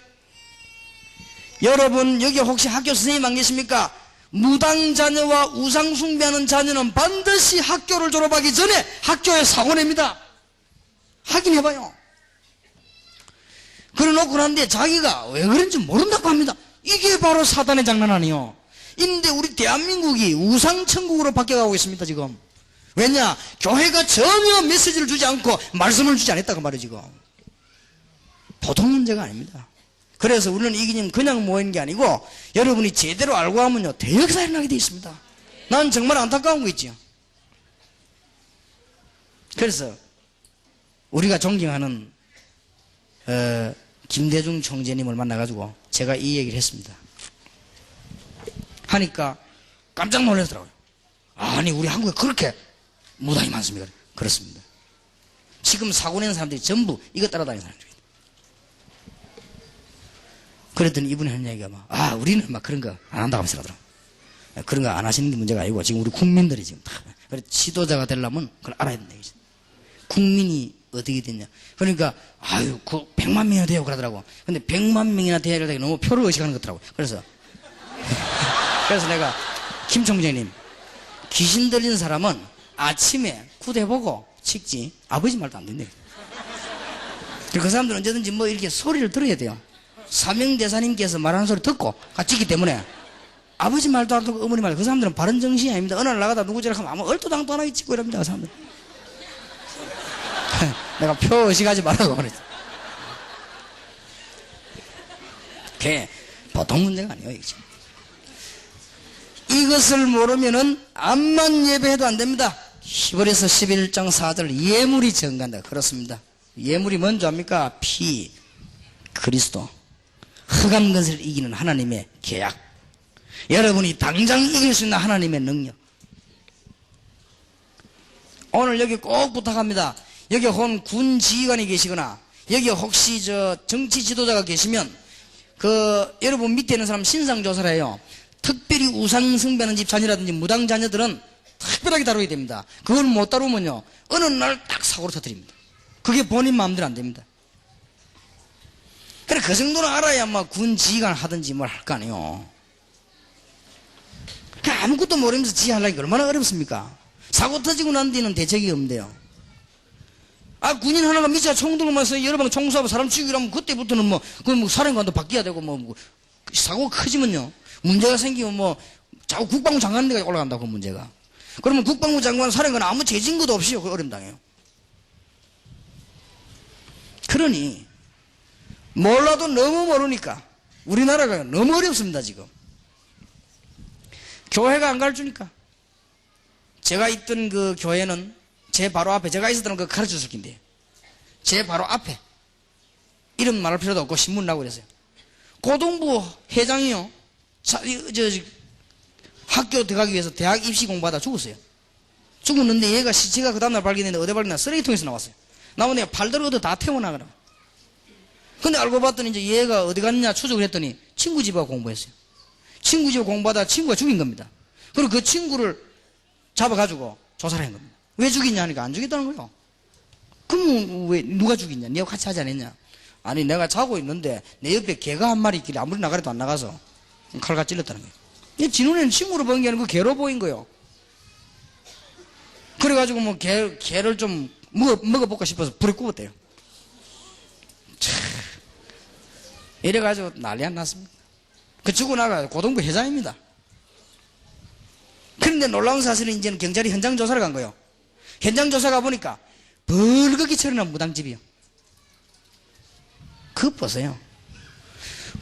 여러분 여기 혹시 학교 선생님 안 계십니까? 무당 자녀와 우상 숭배하는 자녀는 반드시 학교를 졸업하기 전에 학교에 사고 냅니다. 확인해봐요. 그래놓고 난데 자기가 왜 그런지 모른다고 합니다. 이게 바로 사단의 장난 아니에요. 인데 우리 대한민국이 우상천국으로 바뀌어가고 있습니다 지금. 왜냐? 교회가 전혀 메시지를 주지 않고 말씀을 주지 않았다고 말이에요 지금. 보통 문제가 아닙니다. 그래서 우리는 이기님 그냥 모이는 게 아니고 여러분이 제대로 알고 하면요 대역사 일어나게 돼 있습니다. 난 정말 안타까운 거 있죠. 그래서 우리가 존경하는 김대중 총재님을 만나가지고 제가 이 얘기를 했습니다. 하니까 깜짝 놀라더라고요. 아니 우리 한국에 그렇게 무당이 많습니까? 그렇습니다. 지금 사고 내는 사람들이 전부 이거 따라다니는 사람들입니다. 그랬더니 이분이 하는 얘기가 막 우리는 막 그런 거 안 한다고 하면서 그러더라고요. 그런 거 안 하시는 게 문제가 아니고 지금 우리 국민들이 지금 다 그래 지도자가 되려면 그걸 알아야 된다. 국민이 어떻게 됐냐. 그러니까 아유 그 100만 명이나 돼요 그러더라고. 근데 100만 명이나 돼야 되기 너무 표를 의식하는 것 같더라고. 그래서 내가 김 총장님 귀신 들린 사람은 아침에 굿해보고 찍지 아버지 말도 안 된대. 그 사람들은 언제든지 뭐 이렇게 소리를 들어야 돼요. 사명대사님께서 말하는 소리 듣고 찍기 때문에 아버지 말도 안 듣고 어머니 말도 그 사람들은 바른 정신이 아닙니다. 어느 날 나가다 누구지라 하면 아무 얼토당도 안 하게 찍고 이럽니다. 그 사람들. 내가 표 의식하지 말라고 그랬지. 그게 보통 문제가 아니에요. 이것을 모르면은 암만 예배해도 안 됩니다. 히브리서 11장 4절 예물이 정간다. 그렇습니다. 예물이 뭔지 압니까? 피, 그리스도, 흑암 것을 이기는 하나님의 계약, 여러분이 당장 이길 수 있는 하나님의 능력. 오늘 여기 꼭 부탁합니다. 여기 혹은 군 지휘관이 계시거나 여기 혹시 저 정치 지도자가 계시면 여러분 밑에 있는 사람 신상조사를 해요. 특별히 우상 숭배하는 집 자녀라든지 무당 자녀들은 특별하게 다루게 됩니다. 그걸 못 다루면요 어느 날 딱 사고를 터뜨립니다. 그게 본인 마음대로 안 됩니다. 그래 그 정도는 알아야 뭐 군 지휘관 하든지 뭘 할 거 아니에요. 아무것도 모르면서 지휘하려니까 얼마나 어렵습니까? 사고 터지고 난 뒤는 대책이 없는데요. 군인 하나가 밑에 총 들고면서 여러 방 총수하고 사람 죽이려면 그때부터는 뭐 사령관도 바뀌어야 되고 사고가 커지면요 문제가 생기면 자꾸 국방부 장관 데가 올라간다고 그 문제가. 그러면 국방부 장관 사령관 아무 재진거도 없이 그 어려움 당해요. 그러니 몰라도 너무 모르니까 우리나라가 너무 어렵습니다. 지금 교회가 안 가르치니까. 제가 있던 그 교회는 제 바로 앞에 제가 있었던 그 가르쳤을 텐데 제 바로 앞에 이름 말할 필요도 없고 신문 나고 그랬어요. 고등부 회장이요 학교 들어가기 위해서 대학 입시 공부하다 죽었어요. 죽었는데 얘가 시체가 그 다음날 발견했는데 어디 발견했나 쓰레기통에서 나왔어요. 나오면 내가 발들을 얻어 다 태워나가라. 근데 알고 봤더니 이제 얘가 어디 갔냐 추적을 했더니 친구 집에 공부했어요. 친구 집에 공부하다 친구가 죽인 겁니다. 그리고 그 친구를 잡아가지고 조사를 한 겁니다. 왜 죽이냐 하니까 안 죽였다는 거예요. 그럼 왜 누가 죽였냐? 네가 같이 하지 않았냐? 아니 내가 자고 있는데 내 옆에 개가 한 마리 있길래 아무리 나가래도 안 나가서 칼과 찔렀다는 거예요. 지 눈에는 친구로 보인 게 아니고 개로 보인 거예요. 그래가지고 개를 좀 먹어볼까 싶어서 불에 굽었대요. 이래가지고 난리 안 났습니다. 그 죽고 나가 고등부 회장입니다. 그런데 놀라운 사실은 이제는 경찰이 현장 조사를 간 거예요. 현장 조사 가보니까 벌겋게 처리난 무당집이요. 그거 보세요.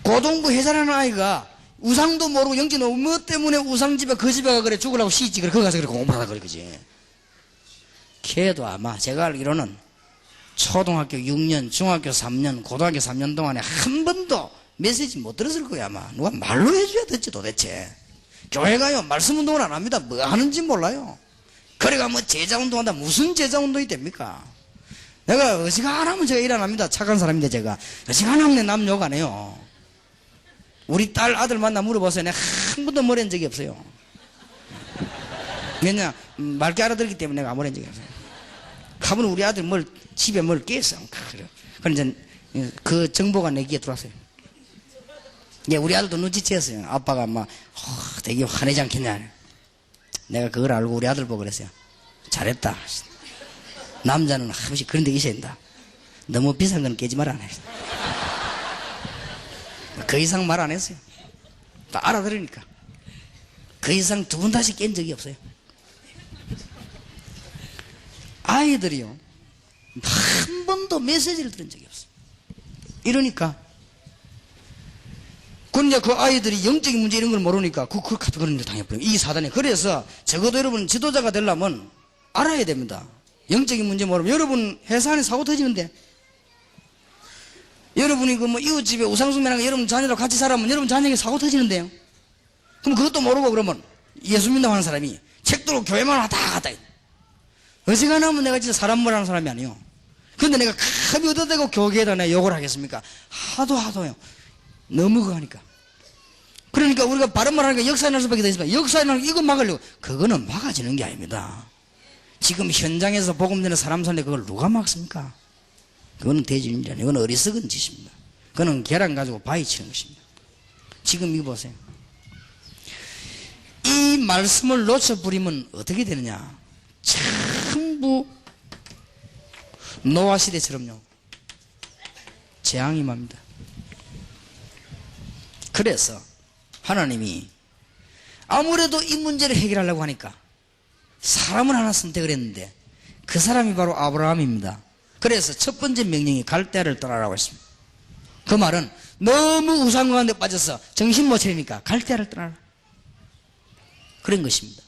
고등부 회장하는 아이가 우상도 모르고 영지도 뭐 때문에 우상집에 그 집에 가 그래 죽으려고 시집 그래 거기 가서 그래 공부하다 그래 그지. 걔도 아마 제가 알기로는 초등학교 6년, 중학교 3년, 고등학교 3년 동안에 한 번도 메시지 못 들었을 거야 아마. 누가 말로 해줘야 됐지 도대체. 교회가요 말씀운동을 안 합니다. 뭐 하는지 몰라요. 그래가 뭐 제자운동한다. 무슨 제자운동이 됩니까? 내가 어지간하면 제가 일 안 합니다. 착한 사람인데 제가 어지간하면 내 남 욕 안 해요. 우리 딸 아들 만나 물어보세요. 내가 한 번도 뭐라 한 적이 없어요. 왜냐 맑게 알아들기 때문에 내가 아무리 한 적이 없어요. 가면 우리 아들 집에 뭘 깼어. 그래 이제 그 정보가 내 귀에 들어왔어요. 예, 우리 아들도 눈치챘어요. 아빠가 막 되게 화내지 않겠냐. 내가 그걸 알고 우리 아들 보고 그랬어요. 잘했다. 남자는 한 번씩 그런 데 있어야 된다. 너무 비싼 건 깨지 마라. 그 이상 말 안 했어요. 다 알아들으니까. 그 이상 두 번 다시 깬 적이 없어요. 아이들이요 한 번도 메시지를 들은 적이 없어요. 이러니까 그런데 그 아이들이 영적인 문제 이런 걸 모르니까 그런 데 당해버려요. 이 사단에. 그래서 적어도 여러분 지도자가 되려면 알아야 됩니다. 영적인 문제 모르면 여러분 회사 안에 사고 터지는데 여러분이 이웃집에 우상숭배랑 여러분 자녀랑 같이 살아면 여러분 자녀에게 사고 터지는데요. 그럼 그것도 모르고 그러면 예수 믿는다고 하는 사람이 책도로 교회만 왔다 갔다 어지간하면 내가 진짜 사람 뭐라는 사람이 아니에요. 그런데 내가 감히 얻어대고 교계에다 내가 욕을 하겠습니까? 하도요. 너무 그거 하니까. 그러니까 그러니까 우리가 바른 말 하니까 역사에 날 수밖에 없지만 역사에 나는 이거 막으려고 그거는 막아지는 게 아닙니다. 지금 현장에서 복음 되는 사람 살는데 그걸 누가 막습니까? 그거는 되지는 일이 아니에요. 그건 어리석은 짓입니다. 그거는 계란 가지고 바위 치는 것입니다. 지금 이거 보세요. 이 말씀을 놓쳐버리면 어떻게 되느냐? 전부 노아 시대처럼요. 재앙이 맙니다. 그래서 하나님이 아무래도 이 문제를 해결하려고 하니까 사람을 하나 선택을 했는데 그 사람이 바로 아브라함입니다. 그래서 첫 번째 명령이 갈대아를 떠나라고 했습니다. 그 말은 너무 우상 가운데 빠져서 정신 못 차리니까 갈대아를 떠나라 그런 것입니다.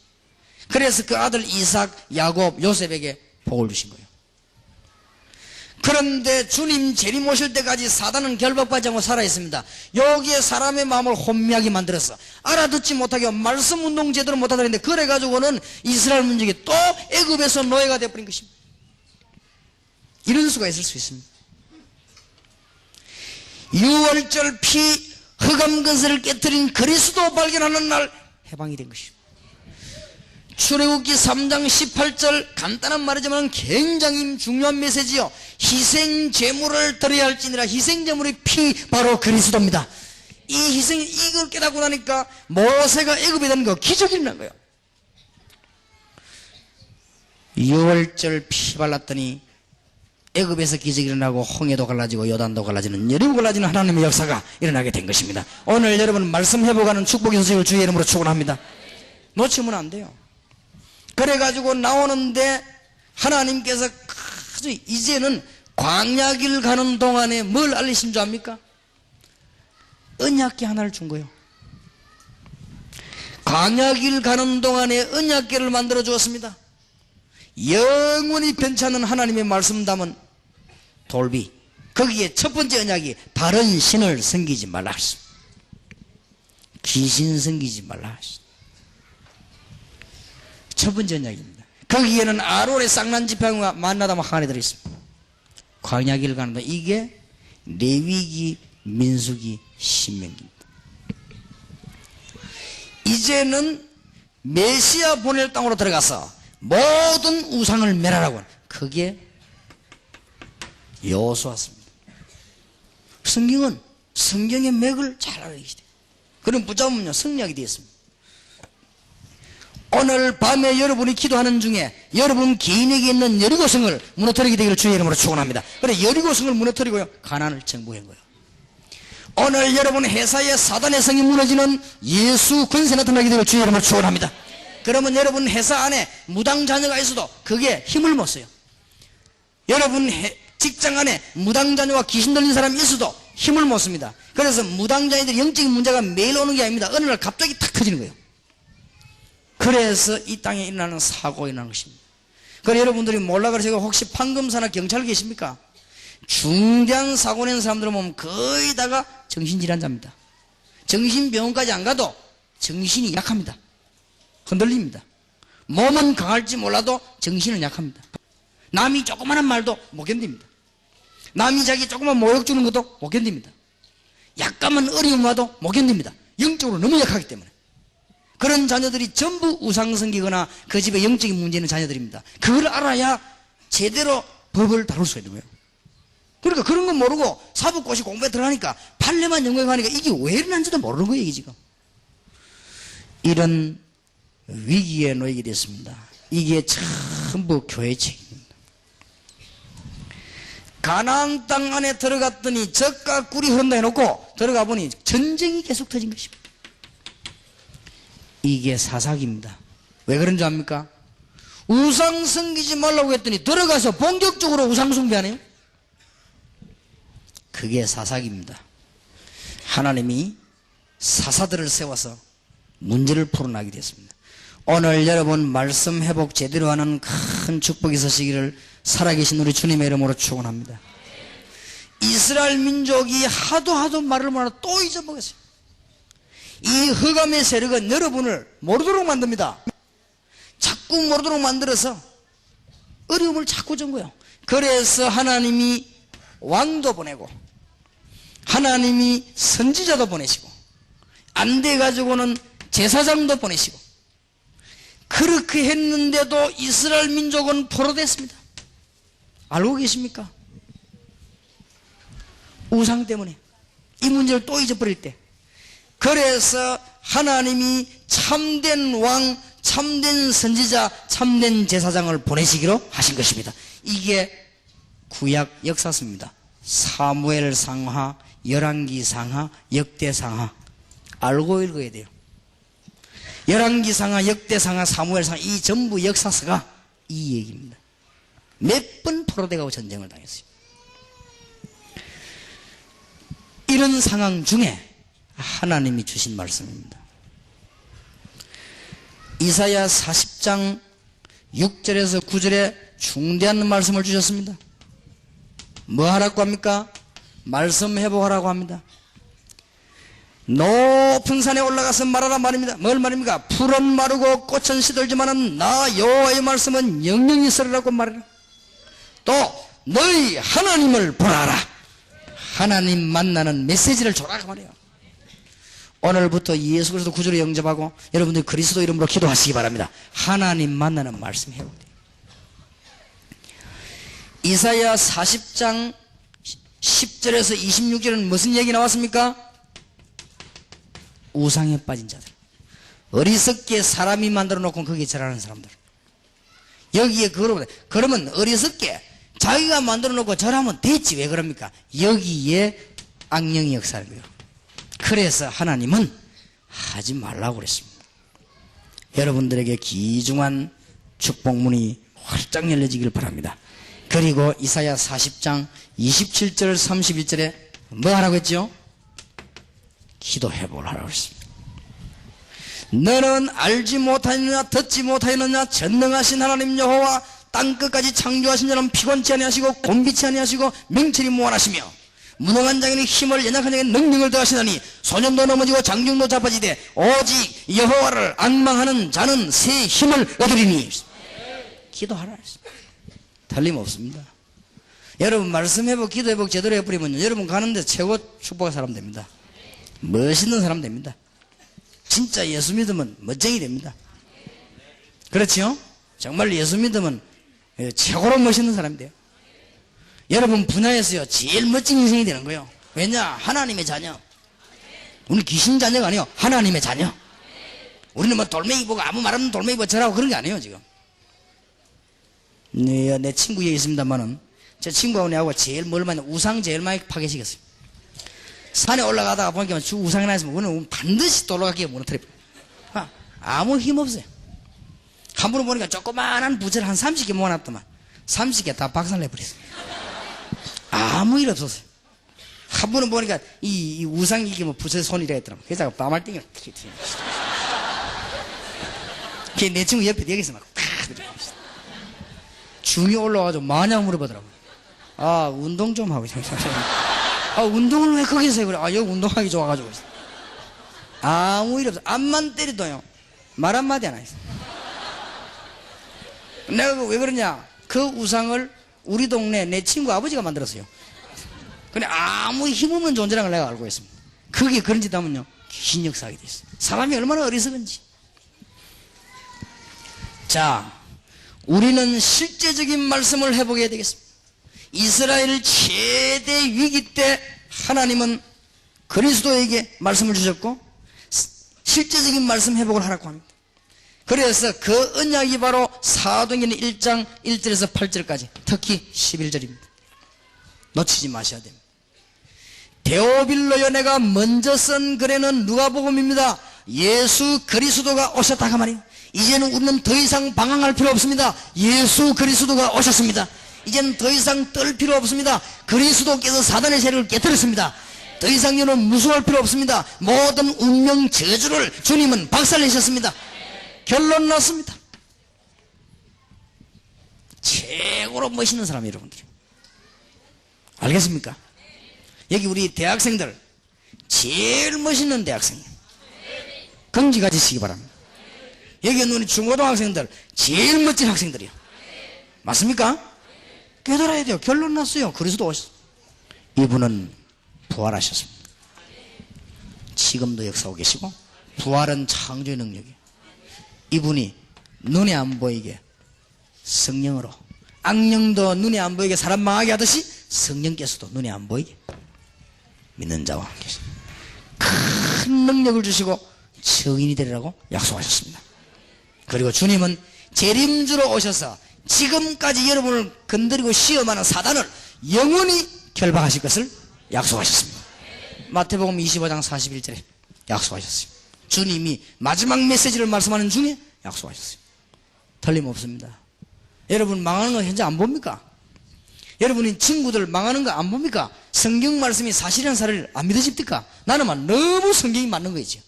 그래서 그 아들 이삭, 야곱, 요셉에게 복을 주신 거예요. 그런데 주님 재림 오실 때까지 사단은 결박받지 않고 살아있습니다. 여기에 사람의 마음을 혼미하게 만들어서 알아듣지 못하게 말씀 운동 제대로 못하다 했는데 그래가지고는 이스라엘 민족이 또 애굽에서 노예가 되어버린 것입니다. 이런 수가 있을 수 있습니다. 유월절 피 흑암 근세를 깨뜨린 그리스도 발견하는 날 해방이 된 것입니다. 출애굽기 3장 18절 간단한 말이지만 굉장히 중요한 메시지요. 희생 제물을 드려야 할지니라. 희생 제물의 피 바로 그리스도입니다. 이 희생 이걸 깨닫고 나니까 모세가 애굽에 되는 거 기적이 일어난 거예요. 유월절 피 발랐더니 애굽에서 기적이 일어나고 홍해도 갈라지고 요단도 갈라지는 여리고 갈라지는 하나님의 역사가 일어나게 된 것입니다. 오늘 여러분 말씀 회복하는 축복의 소식을 주의 이름으로 축원합니다. 놓치면 안 돼요. 그래가지고 나오는데 하나님께서 아주 이제는 광야길 가는 동안에 뭘 알리신 줄 압니까? 언약궤 하나를 준 거예요. 광야길 가는 동안에 언약궤를 만들어 주었습니다. 영원히 변치 않는 하나님의 말씀 담은 돌비. 거기에 첫 번째 언약이 다른 신을 섬기지 말라 하셨습니다. 귀신 섬기지 말라 하셨습니다. 첫 번째 언약입니다. 거기에는 아론의 쌍난 지팡이와 만나다마 한에 들어있습니다. 광야길 가는 동 이게 레위기, 민수기, 신명기입니다. 이제는 메시아 보낼 땅으로 들어가서 모든 우상을 멸하라고 하는 그게 여호수아입니다. 성경은 성경의 맥을 잘 알아야 돼요. 그럼 붙잡으면 성리학이 되었습니다. 오늘 밤에 여러분이 기도하는 중에 여러분 개인에게 있는 여리고성을 무너뜨리게 되기를 주의 이름으로 축원합니다. 그래 여리고성을 무너뜨리고요 가나안을 정복한 거예요. 오늘 여러분 회사에 사단의 성이 무너지는 예수 권세 나타나게 되기를 주의 이름으로 축원합니다. 그러면 여러분 회사 안에 무당 자녀가 있어도 그게 힘을 못 써요. 여러분 직장 안에 무당 자녀와 귀신 들린 사람이 있어도 힘을 못 씁니다. 그래서 무당 자녀들이 영적인 문제가 매일 오는 게 아닙니다. 어느 날 갑자기 탁 터지는 거예요. 그래서 이 땅에 일어나는 사고가 일어나는 것입니다. 그래서 여러분들이 몰라 그러시고 혹시 판검사나 경찰 계십니까? 중대한 사고 낸 사람들을 보면 거의 다가 정신질환자입니다. 정신병원까지 안 가도 정신이 약합니다. 흔들립니다. 몸은 강할지 몰라도 정신은 약합니다. 남이 조그마한 말도 못 견딥니다. 남이 자기 조그만 모욕 주는 것도 못 견딥니다. 약간만 어려움 와도 못 견딥니다. 영적으로 너무 약하기 때문에. 그런 자녀들이 전부 우상 섬기거나 그 집에 영적인 문제 있는 자녀들입니다. 그걸 알아야 제대로 법을 다룰 수 있는 거예요. 그러니까 그런 건 모르고 사법고시 공부에 들어가니까 판례만 연구하니까 이게 왜 일어난지도 모르는 거예요 지금. 이런 위기에 놓이게 됐습니다. 이게 전부 교회의 책임입니다. 가나안 땅 안에 들어갔더니 젖과 꿀이 흐른다 해놓고 들어가 보니 전쟁이 계속 터진 것입니다. 이게 사사기입니다. 왜 그런 줄 압니까? 우상 섬기지 말라고 했더니 들어가서 본격적으로 우상 숭배하네요. 그게 사사기입니다. 하나님이 사사들을 세워서 문제를 풀어나게 됐습니다. 오늘 여러분 말씀 회복 제대로 하는 큰 축복이 있으시기를 살아계신 우리 주님의 이름으로 축원합니다. 이스라엘 민족이 하도 말을 못하고 또 잊어먹었어요. 이 흑암의 세력은 여러분을 모르도록 만듭니다. 자꾸 모르도록 만들어서 어려움을 자꾸 준 거예요. 그래서 하나님이 왕도 보내고 하나님이 선지자도 보내시고 안 돼가지고는 제사장도 보내시고, 그렇게 했는데도 이스라엘 민족은 포로됐습니다. 알고 계십니까? 우상 때문에 이 문제를 또 잊어버릴 때. 그래서 하나님이 참된 왕, 참된 선지자, 참된 제사장을 보내시기로 하신 것입니다. 이게 구약 역사서입니다. 사무엘 상하, 열왕기 상하, 역대 상하. 알고 읽어야 돼요. 열왕기 상하, 역대 상하, 사무엘 상하, 이 전부 역사서가 이 얘기입니다. 몇 번 포로돼가고 전쟁을 당했어요. 이런 상황 중에 하나님이 주신 말씀입니다. 이사야 40장 6절에서 9절에 중대한 말씀을 주셨습니다. 뭐 하라고 합니까? 말씀 회복하라고 합니다. 높은 산에 올라가서 말하라 말입니다. 뭘 말입니까? 풀은 마르고 꽃은 시들지만은 나 여호와의 말씀은 영영이 있으리라고 말해라. 또 너희 하나님을 보라라. 하나님 만나는 메시지를 줘라고 말해요. 오늘부터 예수 그리스도 구주로 영접하고 여러분들 그리스도 이름으로 기도하시기 바랍니다. 하나님 만나는 말씀 회복돼요. 이사야 40장 10절에서 26절은 무슨 얘기 나왔습니까? 우상에 빠진 자들, 어리석게 사람이 만들어 놓고 거기에 절하는 사람들. 여기에 그러면 어리석게 자기가 만들어 놓고 절하면 됐지 왜 그럽니까? 여기에 악령이 역사하는 거예요. 그래서 하나님은 하지 말라고 그랬습니다. 여러분들에게 귀중한 축복문이 활짝 열려지길 바랍니다. 그리고 이사야 40장 27절 31절에 뭐 하라고 했죠? 기도 회복을 하라고 했습니다. 너는 알지 못하느냐 듣지 못하느냐 전능하신 하나님 여호와 땅끝까지 창조하신 자는 피곤치 아니하시고 곤비치 아니하시고 명철이 무한하시며 무능한 자에게는 힘을 연약한 자에게는 능력을 더하시나니 소년도 넘어지고 장중도 자빠지되 오직 여호와를 앙망하는 자는 새 힘을 얻으리니. 기도하라 했습니다. 틀림없습니다. 여러분 말씀 회복 기도 회복 제대로 해버리면 여러분 가는데 최고 축복한 사람 됩니다. 멋있는 사람 됩니다. 진짜 예수 믿으면 멋쟁이 됩니다. 그렇지요? 정말 예수 믿으면 최고로 멋있는 사람이 돼요. 여러분 분야에서요 제일 멋진 인생이 되는 거예요. 왜냐? 하나님의 자녀. 우리는 귀신 자녀가 아니에요. 하나님의 자녀. 우리는 뭐 돌멩이 보고 아무 말 없는 돌멩이 보고 절하고 그런 게 아니에요 지금. 네, 내 친구 여기 있습니다만은 제 친구하고 내하고 제일 뭘 많이 우상 제일 많이 파괴시켰어요. 산에 올라가다가 보니까 우상이 나 있으면 우리는 반드시 돌아가기에 무너뜨려. 아무 힘 없어요. 한 번은 보니까 조그마한 부채를 한 30개 모아놨더만 30개 다 박살내버렸어요. 아무 일 없었어요. 한 번은 보니까 이 우상이 이게 뭐 부채 손이라 했더라고. 그래서 빠말땡이를 내 친구 옆에 여기서 막 중이 올라와가지고 마냥 물어보더라고. 아 운동 좀 하고 아 운동을 왜 거기서 해 그래. 아 여기 운동하기 좋아가지고 아무 일 없어. 앞만 때리도요 말 한마디 안 했어. 내가 왜 그러냐? 그 우상을 우리 동네 내 친구 아버지가 만들었어요. 근데 아무 힘없는 존재라는 걸 내가 알고 있습니다. 그게 그런 짓 하면요 귀신 역사하게 돼 있어요. 사람이 얼마나 어리석은지. 자, 우리는 실제적인 말씀을 해보게 되겠습니다. 이스라엘 최대 위기 때 하나님은 그리스도에게 말씀을 주셨고 실제적인 말씀 회복을 하라고 합니다. 그래서 그 언약이 바로 사도행전 1장 1절에서 8절까지 특히 11절입니다. 놓치지 마셔야 됩니다. 데오빌로 연애가 먼저 쓴 글에는 누가복음입니다. 예수 그리스도가 오셨다 그 말이에요. 이제는 우리는 더 이상 방황할 필요 없습니다. 예수 그리스도가 오셨습니다. 이제는 더 이상 떨 필요 없습니다. 그리스도께서 사단의 세력을 깨뜨렸습니다. 더 이상 여러분 무서워할 필요 없습니다. 모든 운명 저주를 주님은 박살내셨습니다. 결론 났습니다. 최고로 멋있는 사람 여러분들 알겠습니까? 여기 우리 대학생들 제일 멋있는 대학생 긍지 가지시기 바랍니다. 여기 있는 우리 중고등학생들 제일 멋진 학생들이요. 맞습니까? 깨달아야 돼요. 결론 났어요. 그리스도 오셨어요. 이분은 부활하셨습니다. 지금도 역사하고 계시고 부활은 창조의 능력이에요. 이분이 눈에 안 보이게 성령으로, 악령도 눈에 안 보이게 사람 망하게 하듯이 성령께서도 눈에 안 보이게 믿는 자와 함께 큰 능력을 주시고 증인이 되리라고 약속하셨습니다. 그리고 주님은 재림주로 오셔서 지금까지 여러분을 건드리고 시험하는 사단을 영원히 결박하실 것을 약속하셨습니다. 마태복음 25장 41절에 약속하셨어요. 주님이 마지막 메시지를 말씀하는 중에 약속하셨어요. 틀림없습니다. 여러분 망하는 거 현재 안 봅니까? 여러분이 친구들 망하는 거 안 봅니까? 성경 말씀이 사실이라는 사실을 안 믿으십니까? 나는 너무 성경이 맞는 거죠.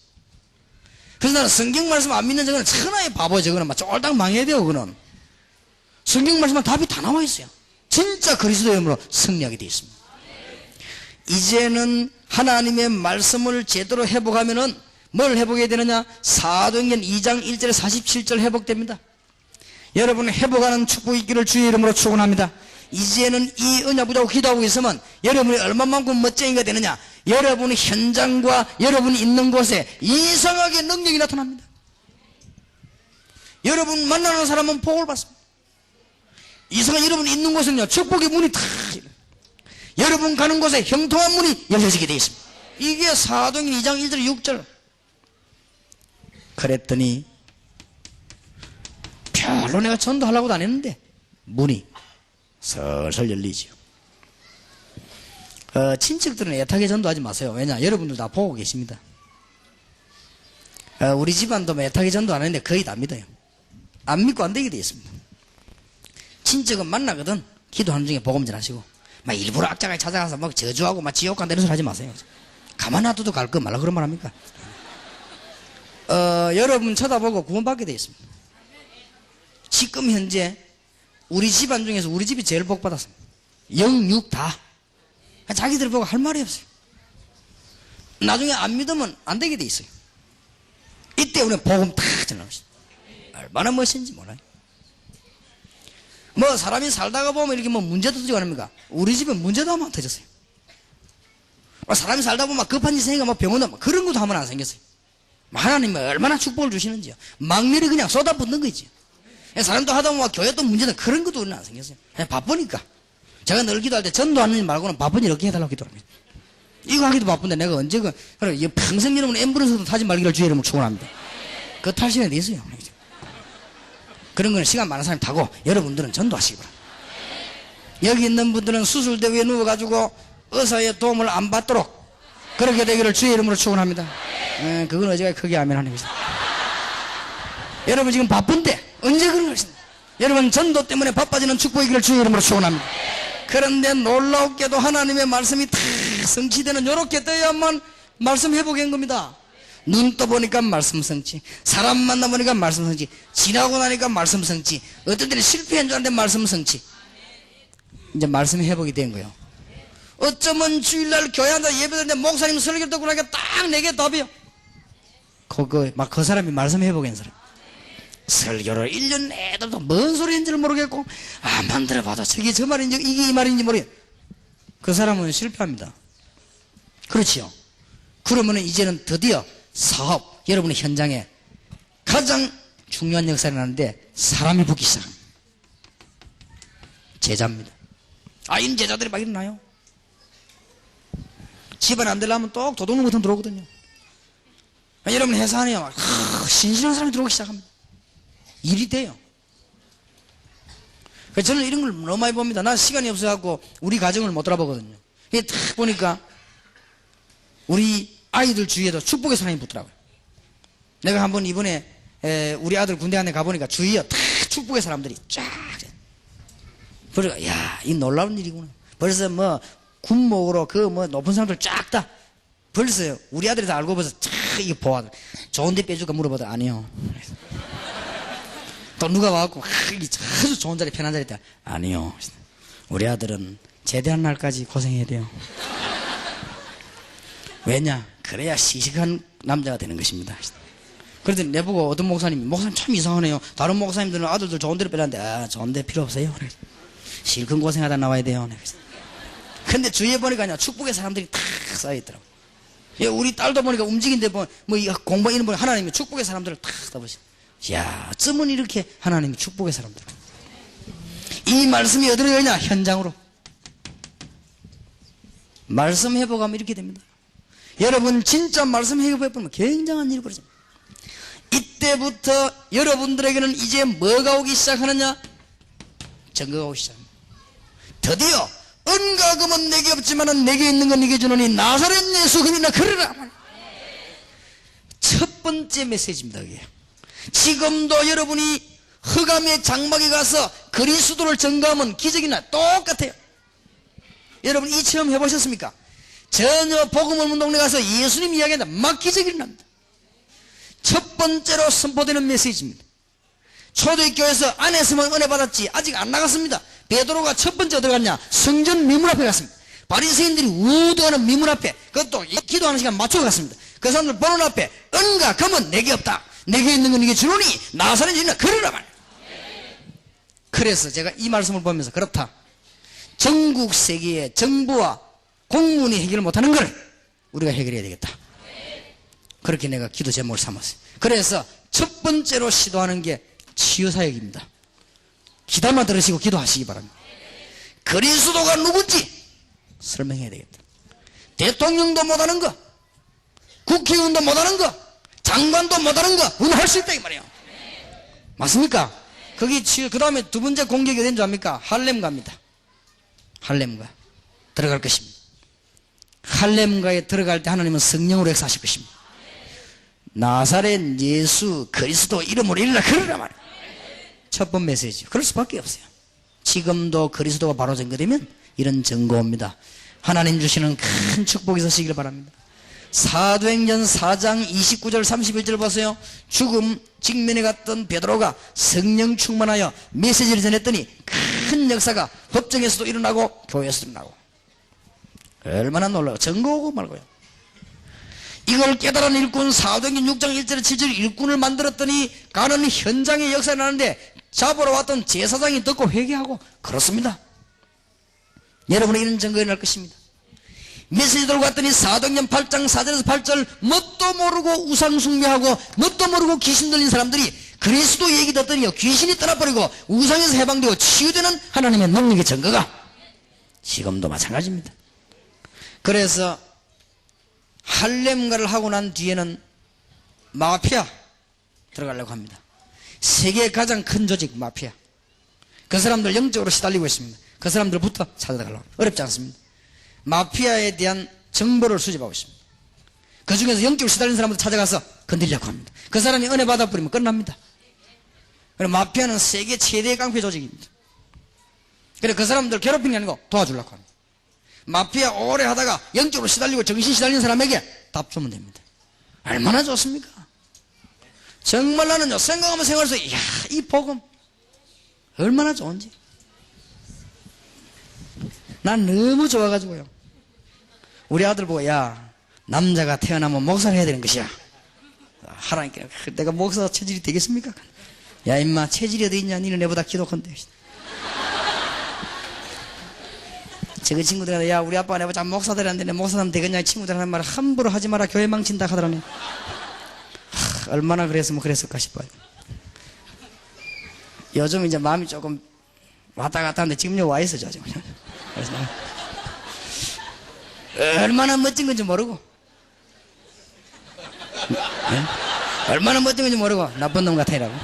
그래서 나는 성경 말씀 안 믿는 저거는 천하의 바보, 저거는 막 쫄딱 망해야 돼요. 그거는 성경 말씀은 답이 다 나와 있어요. 진짜 그리스도의 승리하게 되어 있습니다. 이제는 하나님의 말씀을 제대로 회복하면은 뭘 회복해야 되느냐? 사도행전 2장 1절에 47절 회복됩니다. 여러분 회복하는 축복이 있기를 주의 이름으로 축원합니다. 이제는 이 은혜 붙잡고 기도하고 있으면 여러분이 얼마만큼 멋쟁이가 되느냐? 여러분 현장과 여러분이 있는 곳에 이상하게 능력이 나타납니다. 여러분 만나는 사람은 복을 받습니다. 이상한 여러분이 있는 곳은요 축복의 문이 다 여러분 가는 곳에 형통한 문이 열려지게 되어 있습니다. 이게 사도행전 2장 1절 6절. 그랬더니 별로 내가 전도하려고도 안 했는데 문이 설설 열리죠. 친척들은 애타게 전도하지 마세요. 왜냐? 여러분들 다 보고 계십니다. 우리 집안도 애타게 전도 안 했는데 거의 다 믿어요. 안 믿고 안 되게 되어 있습니다. 친척은 만나거든 기도하는 중에 복음 전하시고 막 일부러 악자가 찾아가서 막 저주하고 막 지옥 간다 이런 소리 하지 마세요. 가만 놔둬도 갈 거 말라 그런 말 합니까? 여러분 쳐다보고 구원받게 되어 있습니다. 지금 현재 우리 집안 중에서 우리 집이 제일 복 받았습니다. 영육 다. 자기들 보고 할 말이 없어요. 나중에 안 믿으면 안 되게 돼 있어요. 이때 우리는 복음 다 전합니다. 얼마나 멋있는지 몰라요. 뭐 사람이 살다가 보면 이렇게 뭐 문제도 터지고 합니까? 우리 집은 문제도 한번 안 터졌어요. 사람이 살다 보면 급한 일 생기가 뭐 병원도 뭐 그런 것도 한번 안 생겼어요. 하나님이 얼마나 축복을 주시는지요. 막내를 그냥 쏟아붓는 거지. 사람도 하다 보면 교회 또 문제도 그런 것도 안 생겼어요. 그냥 바쁘니까. 제가 늘 기도할 때 전도하는 일 말고는 바쁜 일 이렇게 해달라고 기도합니다. 이거 하기도 바쁜데 내가 언제 평생 여러분 앰뷸런스도 타지 말기를 주의 이름으로 축원합니다. 그거 탈 시간이 있어요. 그런 거는 시간 많은 사람이 타고 여러분들은 전도하시기 바랍니다. 여기 있는 분들은 수술대 위에 누워가지고 의사의 도움을 안 받도록 그렇게 되기를 주의 이름으로 축원합니다. 그건 어제가 크게 아멘 하는 것입니다. 여러분 지금 바쁜데 언제 그런 것입니다. 여러분 전도 때문에 바빠지는 축복이기를 주의 이름으로 축원합니다. 그런데 놀랍게도 하나님의 말씀이 다 성취되는 요렇게 떠야만 말씀 회복한 겁니다. 눈 떠보니까 말씀 성취, 사람 만나보니까 말씀 성취, 지나고 나니까 말씀 성취, 어떤 때는 실패한 줄 알았는데 말씀 성취. 이제 말씀이 회복이 된 거예요. 어쩌면 주일날 교회 앉아 예배드는데 목사님 설교 듣고 나니까 딱 내게 답이요. 그 사람이 말씀 회복한 사람. 설교를 1년 내도록 뭔 소리인지를 모르겠고 만 들어봐도 저게 저 말인지 이게 이 말인지 모르겠고 그 사람은 실패합니다. 그렇지요. 그러면 이제는 드디어 사업, 여러분의 현장에 가장 중요한 역사를 하는데 사람이 붙기 시작합니다. 제자입니다. 이 제자들이 막 일어나요. 집안 안 되려면 또 도둑놈 같은 들어오거든요. 여러분 회사 안에 막 신실한 사람이 들어오기 시작합니다. 일이 돼요. 그래서 저는 이런 걸 너무 많이 봅니다. 나 시간이 없어갖고 우리 가정을 못 돌아보거든요. 이게 딱 보니까 우리 아이들 주위에도 축복의 사람이 붙더라고요. 내가 한번 이번에 우리 아들 군대 안에 가보니까 주위에 다 축복의 사람들이 쫙. 그래서 이 놀라운 일이구나. 벌써 뭐 군목으로 높은 사람들 쫙 다. 벌써 우리 아들이 다 알고 벌써 쫙 이거 보아. 좋은데 빼줄까 물어봐도 아니요. 또 누가 와갖고 아주 좋은 자리 편한 자리 있다. 아니요. 우리 아들은 제대한 날까지 고생해야 돼요. 왜냐? 그래야 시식한 남자가 되는 것입니다. 그러더니 내보고 어떤 목사님 참 이상하네요. 다른 목사님들은 아들들 좋은 데로 빼라는데 좋은 데 필요 없어요. 실컷 고생하다 나와야 돼요. 근데 주위에 보니까 축복의 사람들이 탁 쌓여있더라고. 예, 우리 딸도 보니까 움직이는데 뭐 공부 이런 분 하나님이 축복의 사람들을 탁 따보시죠. 야, 어쩌면 이렇게 하나님이 축복의 사람들. 이 말씀이 어디로 가냐? 현장으로. 말씀 회복하면 이렇게 됩니다. 여러분 진짜 말씀 회복해보면 굉장한 일이 벌어집니다. 이때부터 여러분들에게는 이제 뭐가 오기 시작하느냐? 증거가 오기 시작합니다. 드디어 은과 금은 내게 없지만은 내게 있는 건 네게 주노니 나사렛 예수 그리나 그러라. 첫 번째 메시지입니다. 그게. 지금도 여러분이 흑암의 장막에 가서 그리스도를 증거하면 기적이나 똑같아요. 여러분 이 체험 해보셨습니까? 전혀 복음 없는 동네 가서 예수님 이야기한다 막 기적이 일어납니다. 첫 번째로 선포되는 메시지입니다. 초대교회에서 안에서만 은혜 받았지 아직 안 나갔습니다. 베드로가 첫 번째 어디 갔냐? 성전 미문 앞에 갔습니다. 바리새인들이 우두하는 미문 앞에, 그것도 기도하는 시간 맞춰 갔습니다. 그 사람들 보는 앞에 은과 금은 내게 없다, 내게 있는 건 네게 주노니 나사렛 예수나 그러라 말이야. 그래서 제가 이 말씀을 보면서 그렇다, 전국 세계의 정부와 공무원이 해결을 못하는 걸 우리가 해결해야 되겠다. 그렇게 내가 기도 제목을 삼았어요. 그래서 첫 번째로 시도하는 게 치유사역입니다. 기도만 들으시고 기도하시기 바랍니다. 그리스도가 누군지 설명해야 되겠다. 대통령도 못하는 거, 국회의원도 못하는 거, 장관도 못하는 거 우리는 할 수 있다 이 말이에요. 맞습니까? 거기 치유. 그 다음에 두 번째 공격이 어딘 줄 압니까? 할렘가입니다. 할렘가 들어갈 것입니다. 할렘가에 들어갈 때 하나님은 성령으로 역사하실 것입니다. 나사렛 예수 그리스도 이름으로 일어나 그러라 말이야. 첫 번 메시지. 그럴 수밖에 없어요. 지금도 그리스도가 바로 증거되면 이런 증거입니다. 하나님 주시는 큰 축복이 있으시길 바랍니다. 사도행전 4장 29절 31절 보세요. 죽음 직면에 갔던 베드로가 성령 충만하여 메시지를 전했더니 큰 역사가 법정에서도 일어나고 교회에서도 일어나고. 얼마나 놀라워. 증거 오고 말고요. 이걸 깨달은 일꾼, 사도행전 6장 1절 7절 일꾼을 만들었더니 가는 현장에 역사가 나는데 잡으러 왔던 제사장이 듣고 회개하고. 그렇습니다. 여러분의 이런 증거가 일어날 것입니다. 메시지 들고 갔더니 사도행전 8장 4절에서 8절 뭣도 모르고 우상 숭배하고 뭣도 모르고 귀신 들린 사람들이 그리스도 얘기 듣더니 귀신이 떠나버리고 우상에서 해방되고 치유되는 하나님의 능력의 증거가 지금도 마찬가지입니다. 그래서 할렘가를 하고 난 뒤에는 마피아 들어가려고 합니다. 세계 가장 큰 조직 마피아. 그 사람들 영적으로 시달리고 있습니다. 그 사람들부터 찾아가려고 합니다. 어렵지 않습니다. 마피아에 대한 정보를 수집하고 있습니다. 그 중에서 영적으로 시달리는 사람들 찾아가서 건드리려고 합니다. 그 사람이 은혜 받아버리면 끝납니다. 그래서 마피아는 세계 최대 깡패 조직입니다. 그래서 그 사람들 괴롭히는 게 아니고 도와주려고 합니다. 마피아 오래 하다가 영적으로 시달리고 정신 시달리는 사람에게 답 주면 됩니다. 얼마나 좋습니까? 정말 나는요 생각하면 생각해서 이야 이 복음 얼마나 좋은지 난 너무 좋아가지고요. 우리 아들 보고 야 남자가 태어나면 목사를 해야 되는 것이야. 하나님께 내가 목사 체질이 되겠습니까? 야 임마 체질이 어디 있냐, 니는 내보다 키도 큰데. 저 친구들한테 야 우리 아빠가 내보자 목사들 하는데 내 목사하면 되겠냐, 친구들 하는 말 함부로 하지 마라 교회 망친다 하더라네. 얼마나 그랬으면 그랬을까 싶어요. 요즘 이제 마음이 조금 왔다 갔다 하는데 지금 여기 와 있어죠 지금. 그래서 얼마나 멋진 건지 모르고 네? 얼마나 멋진 건지 모르고 나쁜 놈 같아라고.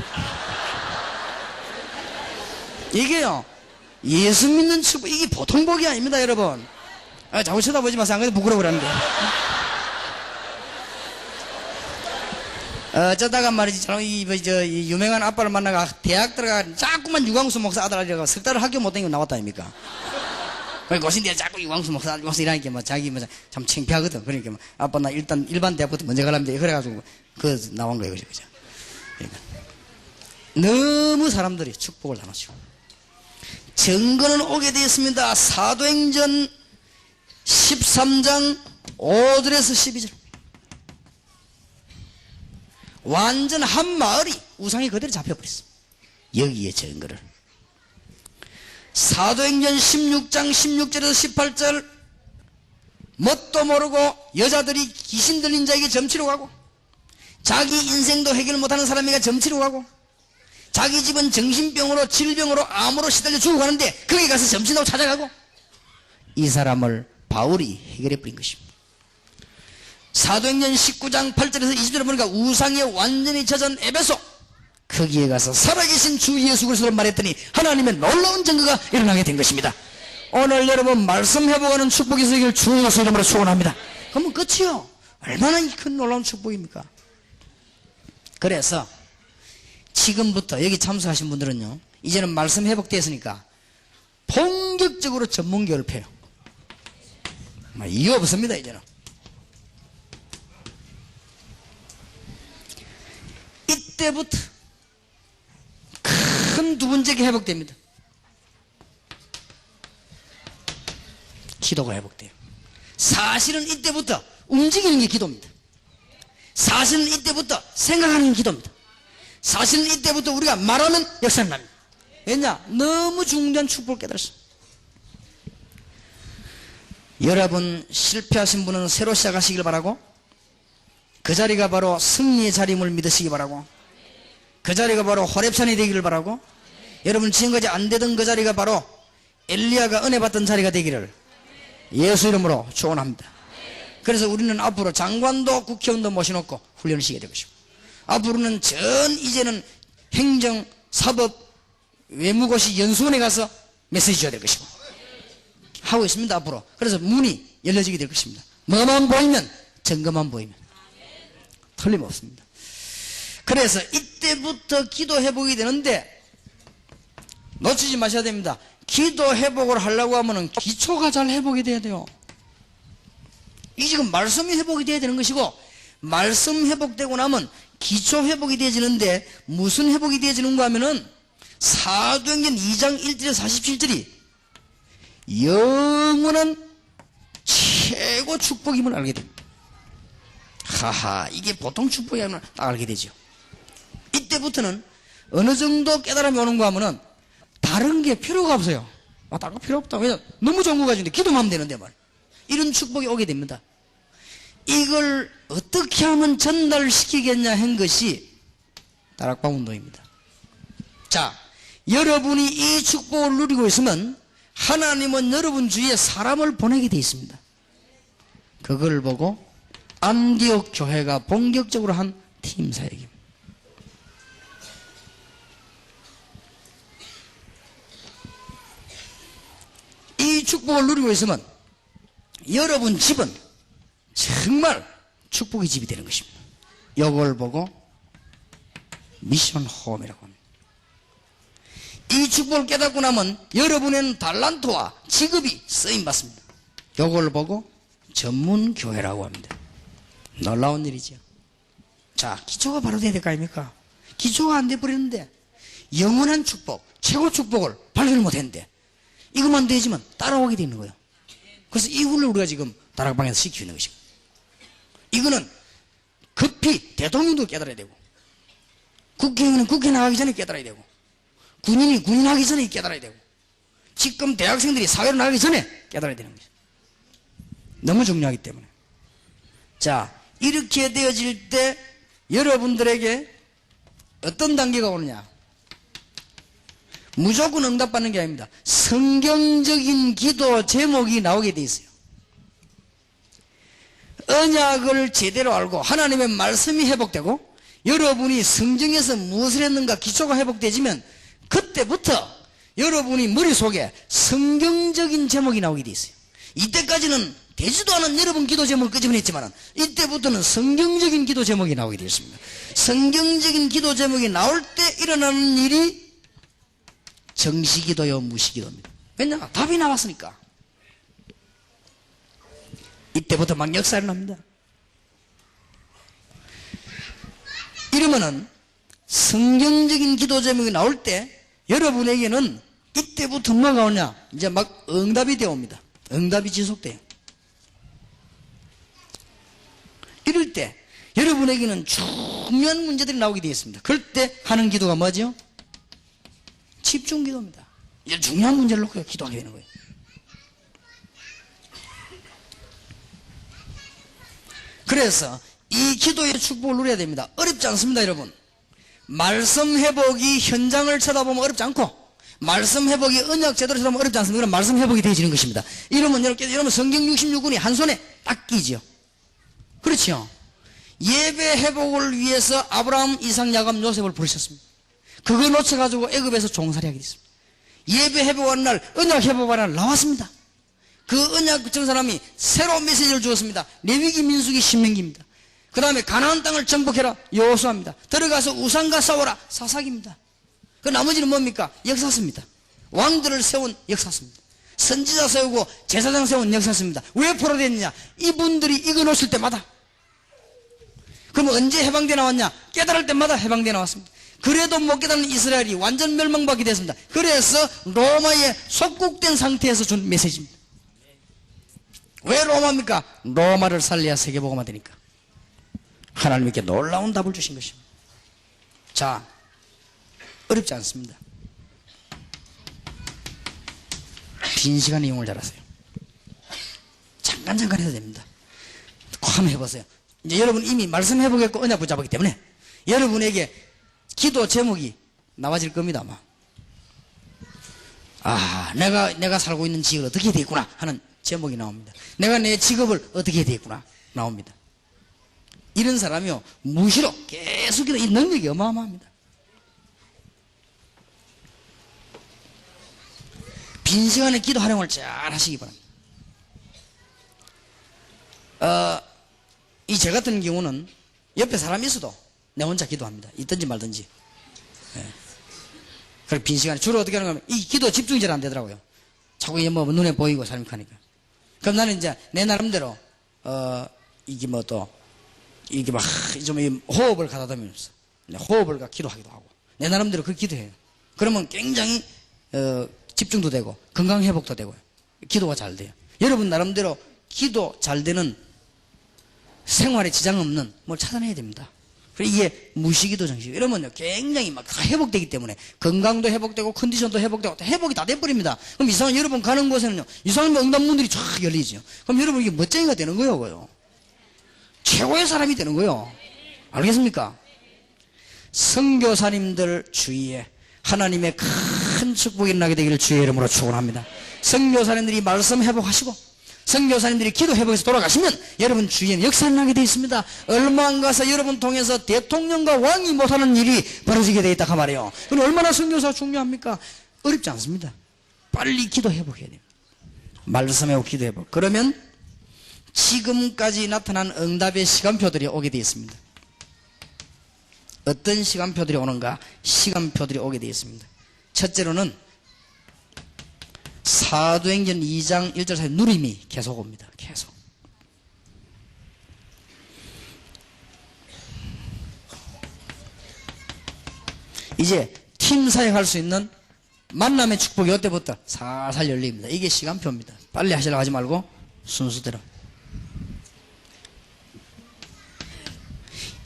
이게요 예수 믿는 축복, 이게 보통 복이 아닙니다 여러분. 자꾸 쳐다보지 마세요. 안 그래도 부끄러워라는데. 어쩌다가 말이지 이 유명한 아빠를 만나가 대학 들어가 자꾸만 유광수 목사 아들하려고 석 달을 학교 못 다니고 나왔다 아닙니까? 고신대에 자꾸 유광수 목사 이라니까 뭐 자기 뭐 참 창피하거든. 그러니까 뭐 아빠 나 일단 일반 대학부터 먼저 가려면 그래가지고 그 나온 거예요. 그죠? 그러니까 너무 사람들이 축복을 나누시고 증거는 오게 되었습니다. 사도행전 13장 5절에서 12절. 완전 한 마을이 우상이 그대로 잡혀버렸습니다. 여기에 증거를. 사도행전 16장 16절에서 18절 뭣도 모르고 여자들이 귀신 들린 자에게 점치러 가고, 자기 인생도 해결 못하는 사람에게 점치러 가고, 자기 집은 정신병으로 질병으로 암으로 시달려 죽어가는데 거기 가서 점친다고 찾아가고, 이 사람을 바울이 해결해 버린 것입니다. 사도행전 19장 8절에서 20절에 보니까 우상에 완전히 젖은 에베소, 거기에 가서 살아계신 주 예수 그리스도를 말했더니 하나님의 놀라운 증거가 일어나게 된 것입니다. 오늘 여러분 말씀 회복하는 축복이 있으길 주 예수 이름으로 축원합니다. 그러면 끝이요. 얼마나 큰 놀라운 축복입니까? 그래서 지금부터 여기 참석하신 분들은요, 이제는 말씀 회복되었으니까 본격적으로 전문 결폐요. 이유 없습니다. 이제는 이때부터 큰 두 번째가 회복됩니다. 기도가 회복돼요. 사실은 이때부터 움직이는 게 기도입니다. 사실은 이때부터 생각하는 게 기도입니다. 사실은 이때부터 우리가 말하면 역사는 납니다. 왜냐? 너무 중대한 축복을 깨달았어. 여러분 실패하신 분은 새로 시작하시길 바라고, 그 자리가 바로 승리의 자리임을 믿으시기 바라고, 그 자리가 바로 호렙산이 되기를 바라고, 여러분 지금까지 안 되던 그 자리가 바로 엘리야가 은혜 받던 자리가 되기를 예수 이름으로 축원합니다. 그래서 우리는 앞으로 장관도 국회의원도 모셔놓고 훈련을 시게 될 것이고, 앞으로는 이제는 행정, 사법, 외무고시 연수원에 가서 메시지 줘야 될 것이고 하고 있습니다. 앞으로. 그래서 문이 열려지게 될 것입니다. 뭐만 보이면, 증거만 보이면 틀림없습니다. 그래서 이때부터 기도 회복이 되는데 놓치지 마셔야 됩니다. 기도 회복을 하려고 하면은 기초가 잘 회복이 돼야 돼요. 이 지금 말씀이 회복이 돼야 되는 것이고, 말씀 회복되고 나면 기초 회복이 되어지는데 무슨 회복이 되어지는가 하면은 사도행전 2장 1절에서 47절이 영원한 최고 축복임을 알게 됩니다. 하하, 이게 보통 축복이 아니라 딱 알게 되죠. 이때부터는 어느 정도 깨달음이 오는가 하면은 다른 게 필요가 없어요. 다른 거 필요 없다. 왜냐? 너무 좋은 거 가지고 기도만 하면 되는데 말. 이런 축복이 오게 됩니다. 이걸 어떻게 하면 전달시키겠냐 한 것이 다락방 운동입니다. 자, 여러분이 이 축복을 누리고 있으면 하나님은 여러분 주위에 사람을 보내게 되어 있습니다. 그걸 보고 안디옥 교회가 본격적으로 한 팀 사역입니다. 이 축복을 누리고 있으면 여러분 집은 정말 축복의 집이 되는 것입니다. 이걸 보고 미션 홈이라고 합니다. 이 축복을 깨닫고 나면 여러분의 달란트와 직업이 쓰임받습니다. 이걸 보고 전문 교회라고 합니다. 놀라운 일이죠. 자, 기초가 바로 돼야 될 거 아닙니까? 기초가 안 돼버리는데 영원한 축복, 최고 축복을 발견을 못했는데 이것만 되지만 따라오게 되는 거예요. 그래서 이 훈련을 우리가 지금 다락방에서 시키고 있는 것입니다. 이거는 급히 대통령도 깨달아야 되고, 국회의원은 국회 나가기 전에 깨달아야 되고, 군인이 군인하기 전에 깨달아야 되고, 지금 대학생들이 사회로 나가기 전에 깨달아야 되는 거죠. 너무 중요하기 때문에. 자, 이렇게 되어질 때 여러분들에게 어떤 단계가 오느냐? 무조건 응답받는 게 아닙니다. 성경적인 기도 제목이 나오게 돼 있어요. 언약을 제대로 알고 하나님의 말씀이 회복되고 여러분이 성경에서 무엇을 했는가 기초가 회복되지면 그때부터 여러분이 머릿속에 성경적인 제목이 나오게 돼 있어요. 이때까지는 되지도 않은 여러분 기도 제목을 끄집어냈지만 이때부터는 성경적인 기도 제목이 나오게 되어 있습니다. 성경적인 기도 제목이 나올 때 일어나는 일이 정시기도요 무시기도입니다. 왜냐? 답이 나왔으니까. 이때부터 막 역사가 일어납니다. 이러면은 성경적인 기도 제목이 나올 때 여러분에게는 이때부터 뭐가 오냐? 이제 막 응답이 되어 옵니다. 응답이 지속돼요. 이럴 때 여러분에게는 중요한 문제들이 나오게 되어 있습니다. 그럴 때 하는 기도가 뭐죠? 집중 기도입니다. 이제 중요한 문제를 놓고 기도하게 되는 거예요. 그래서 이 기도의 축복을 누려야 됩니다. 어렵지 않습니다, 여러분. 말씀 회복이 현장을 쳐다보면 어렵지 않고, 말씀 회복이 언약 제대로 쳐다보면 어렵지 않습니다. 그럼 말씀 회복이 되어지는 것입니다. 이러면 여러분 성경 66권이 한 손에 딱 끼죠. 그렇죠? 예배 회복을 위해서 아브라함, 이삭, 야곱, 요셉을 부르셨습니다. 그걸 놓쳐가지고 애굽에서 종살이 하게 됐습니다. 예배 회복하는 날, 언약 회복하는 날 나왔습니다. 그 언약 전 사람이 새로운 메시지를 주었습니다. 레위기, 민수기, 신명기입니다. 그 다음에 가나안 땅을 정복해라, 여호수아입니다. 들어가서 우상과 싸워라, 사사기입니다. 그 나머지는 뭡니까? 역사서입니다. 왕들을 세운 역사서입니다. 선지자 세우고 제사장 세운 역사서입니다. 왜 포로됐느냐? 이분들이 이거 놓칠 때마다. 그럼 언제 해방돼 나왔냐? 깨달을 때마다 해방돼 나왔습니다. 그래도 못 깨닫는 이스라엘이 완전 멸망받게 됐습니다. 그래서 로마에 속국된 상태에서 준 메시지입니다. 왜 로마입니까? 로마를 살려야 세계복음화 되니까. 하나님께 놀라운 답을 주신 것입니다. 자, 어렵지 않습니다. 빈 시간 이용을 잘하세요. 잠깐 해도 됩니다. 한번 해보세요. 이제 여러분 이미 말씀 해보겠고 언약 붙잡았기 때문에 여러분에게 기도 제목이 나와질 겁니다, 아마. 아, 내가 살고 있는 지역을 어떻게 해야 되겠구나 하는 제목이 나옵니다. 내가 내 직업을 어떻게 해야 되겠구나 나옵니다. 이런 사람이요, 무시로 계속 기도, 이 능력이 어마어마합니다. 빈 시간에 기도 활용을 잘 하시기 바랍니다. 이 저 같은 경우는 옆에 사람이 있어도 내 혼자 기도합니다. 있든지 말든지. 예. 그래, 빈 시간에 주로 어떻게 하는가 하면 이 기도 집중이 잘 안 되더라고요. 자꾸 이게 뭐 눈에 보이고 사람이 하니까. 그럼 나는 이제 내 나름대로 이게 뭐 또 이게 막 좀 호흡을 가다듬으면서 호흡을 기도하기도 하고 내 나름대로 그렇게 기도해요. 그러면 굉장히 집중도 되고 건강 회복도 되고요. 기도가 잘 돼요. 여러분 나름대로 기도 잘 되는 생활에 지장 없는 뭘 찾아내야 됩니다. 이게 무시기도 정식. 이러면요 굉장히 막 다 회복되기 때문에 건강도 회복되고 컨디션도 회복되고 회복이 다 돼버립니다. 그럼 이상한 여러분 가는 곳에는요 이상한 응답문들이 쫙 열리죠. 그럼 여러분 이게 멋쟁이가 되는 거예요. 최고의 사람이 되는 거예요. 알겠습니까? 선교사님들 주위에 하나님의 큰 축복이 일어나게 되기를 주의 이름으로 축원합니다. 선교사님들이 말씀 회복하시고 선교사님들이 기도 회복해서 돌아가시면 여러분 주위에는 역사가 나게 되어 있습니다. 얼마 안 가서 여러분 통해서 대통령과 왕이 못하는 일이 벌어지게 되어 있다 그 말이에요. 그럼 얼마나 선교사가 중요합니까? 어렵지 않습니다. 빨리 기도 회복해야 돼요. 말씀 회복, 기도 회복. 그러면 지금까지 나타난 응답의 시간표들이 오게 되어 있습니다. 어떤 시간표들이 오는가? 시간표들이 오게 되어 있습니다. 첫째로는 사도행전 2장 1절 사이 누림이 계속 옵니다. 계속. 이제 팀 사역할 수 있는 만남의 축복이 이때부터 살살 열립니다. 이게 시간표입니다. 빨리 하시려고 하지 말고 순서대로.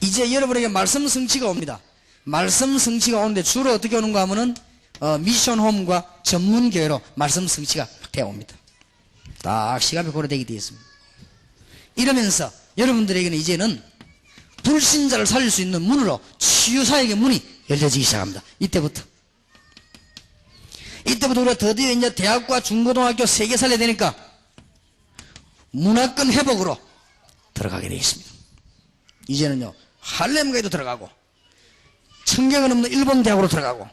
이제 여러분에게 말씀 성취가 옵니다. 말씀 성취가 오는데 주로 어떻게 오는가 하면은 미션홈과 전문교회로 말씀 성취가 되어 옵니다. 딱 시간표 고려되게 되어 있습니다. 이러면서 여러분들에게는 이제는 불신자를 살릴 수 있는 문으로 치유사역의 문이 열려지기 시작합니다. 이때부터 우리가 드디어 이제 대학과 중고등학교 3개 살려야 되니까 문화권 회복으로 들어가게 되어 있습니다. 이제는요 할렘가에도 들어가고 청계가 넘는 일본 대학으로 들어가고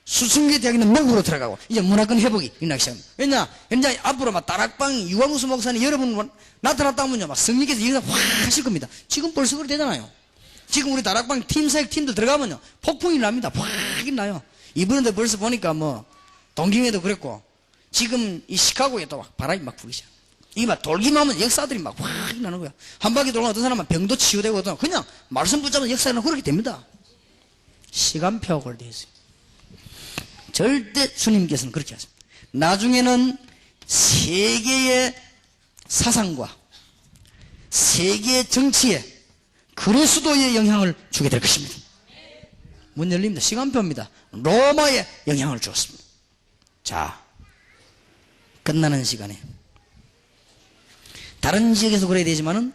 수천 개 대학이 있는 미국으로 들어가고 이제 문화권 회복이 일어나기 시작합니다. 왜냐 현재 앞으로 막 다락방 유광수 목사님 여러분 나타났다 하면요 막 성령께서 이거 확 하실 겁니다. 지금 벌써 그렇게 되잖아요. 지금 우리 다락방 팀사역 팀들 들어가면요 폭풍이 납니다. 확 나요. 이번에도 벌써 보니까 뭐 동경에도 그랬고 지금 이 시카고에 또 바람이 막 불기 시작. 이게 막 돌기만 하면 역사들이 막 확 나는 거야. 한 바퀴 돌면 어떤 사람은 병도 치유되고 어떤 그냥 말씀 붙잡은 역사는 그렇게 됩니다. 시간표가 되어 있어요. 절대 주님께서는 그렇게 하십니다. 나중에는 세계의 사상과 세계의 정치에 그리스도의 영향을 주게 될 것입니다. 문 열립니다. 시간표입니다. 로마에 영향을 주었습니다. 자, 끝나는 시간에 다른 지역에서 그래야 되지만은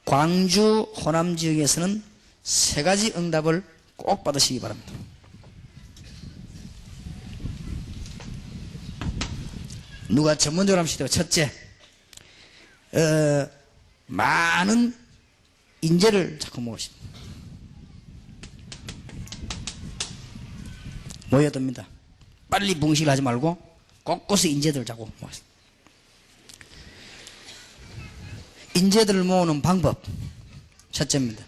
광주 호남 지역에서는 세 가지 응답을 꼭 받으시기 바랍니다. 누가 전문적으로 하면 시대가 첫째, 많은 인재를 자꾸 모으십니다. 모여듭니다. 빨리 붕식을 하지 말고 곳곳에 인재들을 자꾸 모았습니다. 인재들을 모으는 방법 첫째입니다.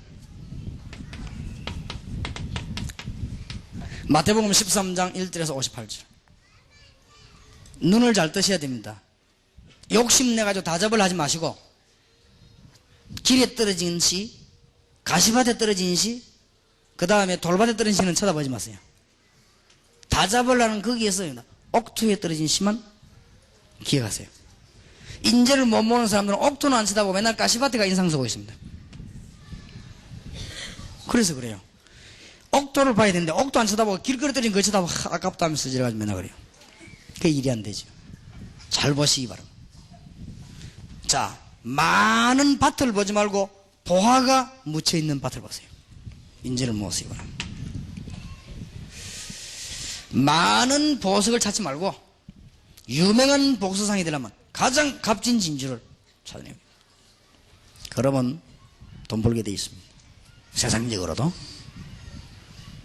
마태복음 13장 1절에서 58절. 눈을 잘 뜨셔야 됩니다. 욕심내가지고 다잡을 하지 마시고 길에 떨어진 시, 가시밭에 떨어진 시, 그 다음에 돌밭에 떨어진 시는 쳐다보지 마세요. 다잡으려는 거기에서 옥토에 떨어진 시만 기억하세요. 인재를 못 모는 사람들은 옥토는 안 쳐다보고 맨날 가시밭에가 인상 쓰고 있습니다. 그래서 그래요. 옥토를 봐야 되는데 옥토 안 쳐다보고 길거리 떨어진 거 쳐다보고 아깝다 하면서 지나가지고 맨날 그래요. 그게 일이 안 되죠. 잘 보시기 바랍니다. 자, 많은 밭을 보지 말고 보화가 묻혀있는 밭을 보세요. 인재를 모으시기 바랍니다. 많은 보석을 찾지 말고 유명한 복수상이 되려면 가장 값진 진주를 찾아내야 합니다. 그러면 돈 벌게 되어 있습니다. 세상적으로도.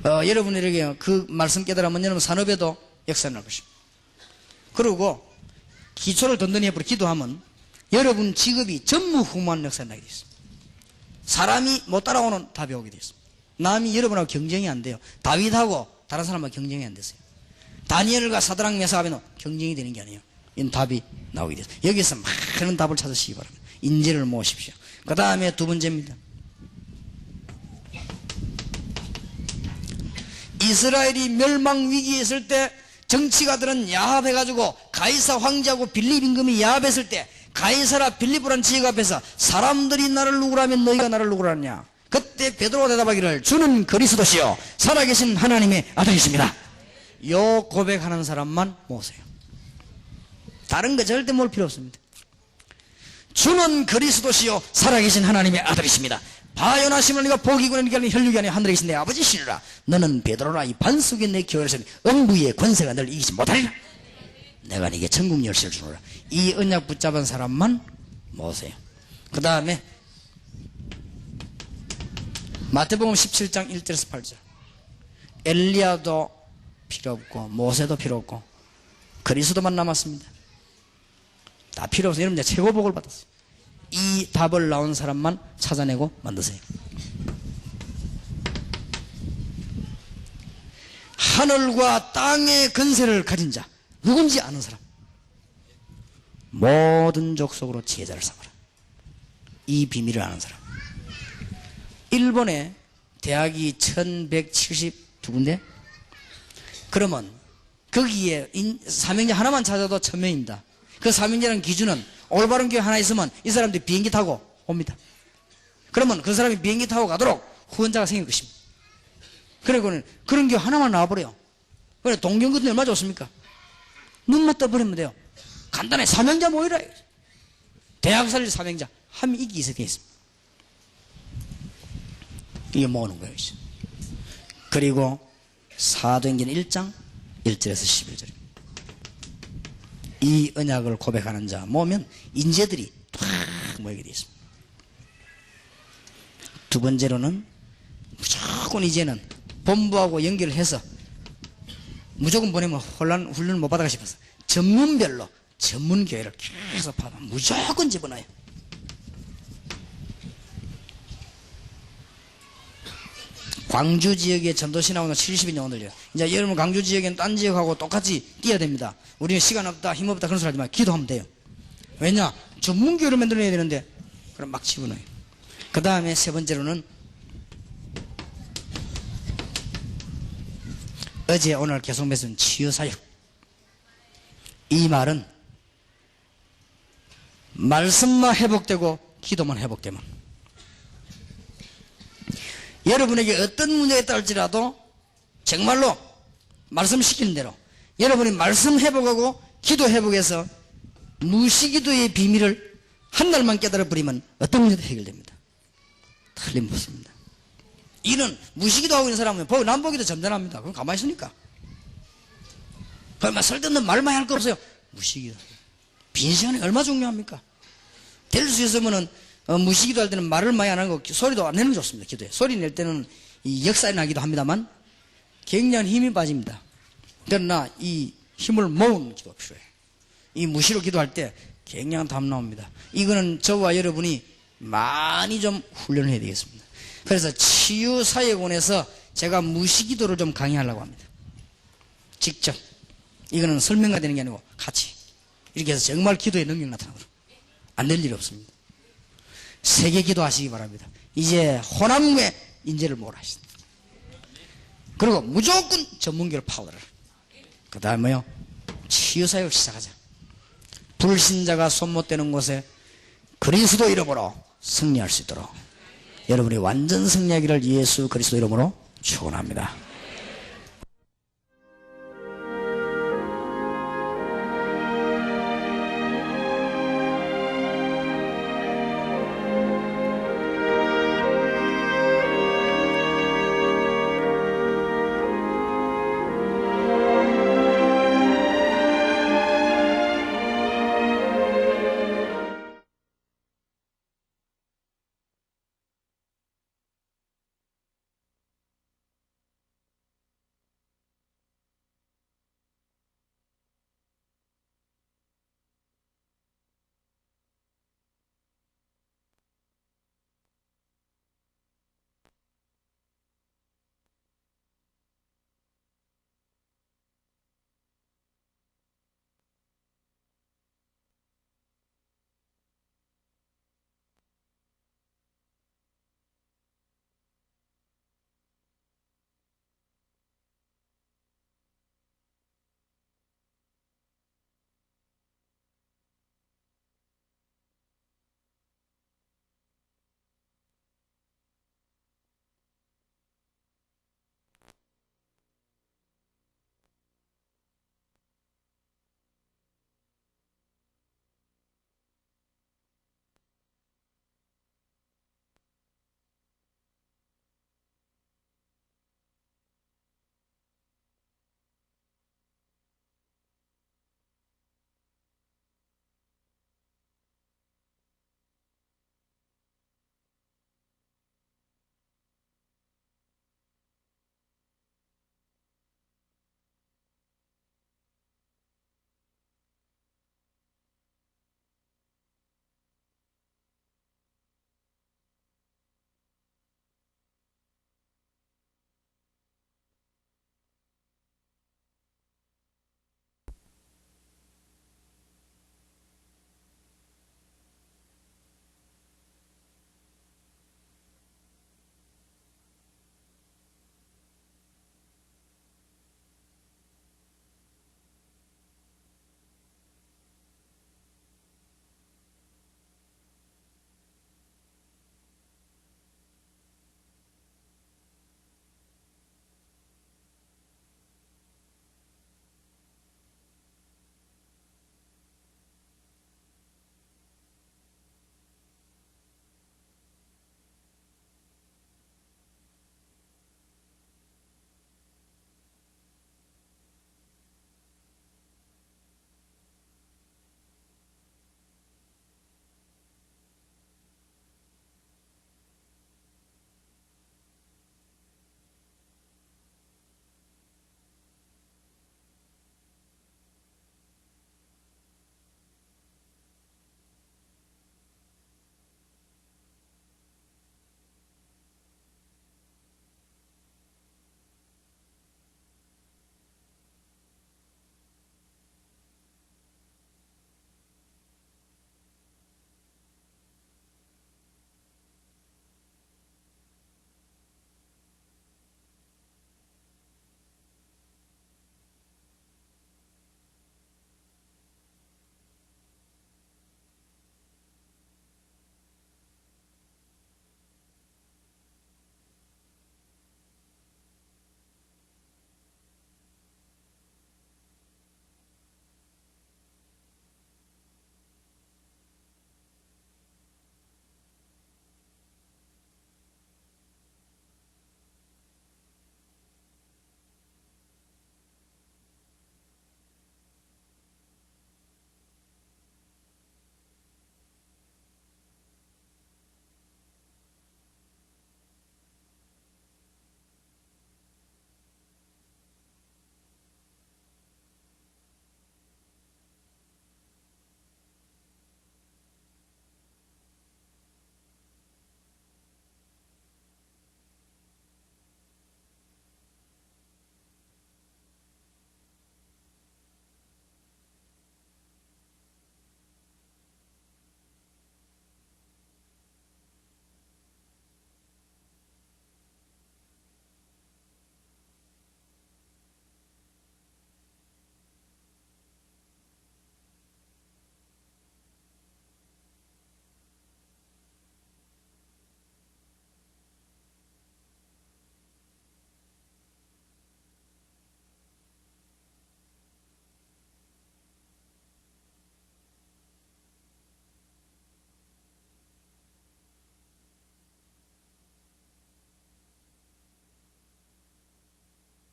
여러분에게 그 말씀 깨달으면 여러분 산업에도 역사를 날 것입니다. 그리고 기초를 든든히 해버려 기도하면 여러분 직업이 전무후무한 역사를 나게 되어 있습니다. 사람이 못 따라오는 답이 오게 되어 있습니다. 남이 여러분하고 경쟁이 안 돼요. 다윗하고 다른 사람하고 경쟁이 안 됐어요. 다니엘과 사드락 메사가베는 경쟁이 되는 게 아니에요. 이런 답이 나오게 됐어요. 여기서 많은 답을 찾으시기 바랍니다. 인재를 모으십시오. 그 다음에 두 번째입니다. 이스라엘이 멸망 위기에 있을 때 정치가들은 야합해가지고 가이사 황제하고 빌립 임금이 야합했을 때 가이사라 빌립이라는 지역 앞에서 사람들이 나를 누구라면 너희가 나를 누구라냐. 그때 베드로가 대답하기를 주는 그리스도시요 살아계신 하나님의 아들이십니다. 요 고백하는 사람만 모으세요. 다른 거 절대 모을 필요 없습니다. 주는 그리스도시요 살아계신 하나님의 아들이십니다. 바요나심을 네가 보기군에 네가 혈육이 아니라 하늘에 계신 내 아버지시리라. 너는 베드로라 이 반석에 내 교회에서 음부의 권세가 너를 이기지 못하리라. 내가 네게 천국 열쇠를 주노라. 이 언약 붙잡은 사람만 모으세요. 그 다음에 마태복음 17장 1절에서 8절. 엘리야도 필요 없고 모세도 필요 없고 그리스도만 남았습니다. 다 필요 없어요. 여러분 최고 복을 받았어요. 이 답을 나온 사람만 찾아내고 만드세요. 하늘과 땅의 근세를 가진 자 누군지 아는 사람 모든 족속으로 제자를 삼아라. 이 비밀을 아는 사람. 일본에 대학이 1172군데 그러면 거기에 사명자 하나만 찾아도 1000명입니다. 그 사명자라는 기준은 올바른 교회 하나 있으면 이 사람들이 비행기 타고 옵니다. 그러면 그 사람이 비행기 타고 가도록 후원자가 생길 것입니다. 그리고는 그런 교회 하나만 나와버려요. 그래 동경군이 얼마나 좋습니까? 눈만 떠버리면 돼요. 간단해. 사명자 모이라. 대학 살릴 사명자 한 명 있기 있어야 되겠습니다. 이게 모으는 거예요. 그리고 사도행전 1장 1절에서 11절입니다. 이 언약을 고백하는 자 모으면 인재들이 탁 모이게 되어 있습니다. 두 번째로는 무조건 이제는 본부하고 연결을 해서 무조건 보내면 훈련을 못 받아가 싶어서 전문별로 전문교회를 계속 파면 무조건 집어넣어요. 광주 지역에 전도신학원은 70인 오늘요. 이제 여러분 광주 지역에는 딴 지역하고 똑같이 뛰어야 됩니다. 우리는 시간 없다, 힘 없다 그런 소리 하지 말고 기도하면 돼요. 왜냐? 전문교회를 만들어내야 되는데 그럼 막 집어넣어요. 그 다음에 세 번째로는 어제 오늘 계속 맺은 치유사역. 이 말은 말씀만 회복되고 기도만 회복되면 여러분에게 어떤 문제가 있다 할지라도 정말로 말씀시키는 대로 여러분이 말씀 회복하고 기도 회복해서 무시기도의 비밀을 한 날만 깨달아 버리면 어떤 문제도 해결됩니다. 틀림없습니다. 이는 무시기도 하고 있는 사람은 남보기도 점잖합니다. 그럼 가만히 있으니까. 얼마 설듣는 말 많이 할 거 없어요. 무시기도. 빈 시간이 얼마 중요합니까? 될 수 있으면은 무시기도 할 때는 말을 많이 안 하고 소리도 안 내는 게 좋습니다. 기도에. 소리 낼 때는 이 역살이 나기도 합니다만 굉장한 힘이 빠집니다. 그러나 이 힘을 모으는 기도가 필요해요. 이 무시로 기도할 때 굉장한 답 나옵니다. 이거는 저와 여러분이 많이 좀 훈련해야 되겠습니다. 그래서 치유사역원에서 제가 무시기도를 좀 강의하려고 합니다. 직접. 이거는 설명가 되는 게 아니고 같이. 이렇게 해서 정말 기도의 능력 나타나도록. 안 될 일이 없습니다. 세계 기도하시기 바랍니다. 이제 호남에 인재를 모으라시다. 그리고 무조건 전문기를 파고들어라. 그 다음에요. 치유사역을 시작하자. 불신자가 손못대는 곳에 그리스도 이름으로 승리할 수 있도록 여러분이 완전 승리하기를 예수 그리스도 이름으로 축원합니다.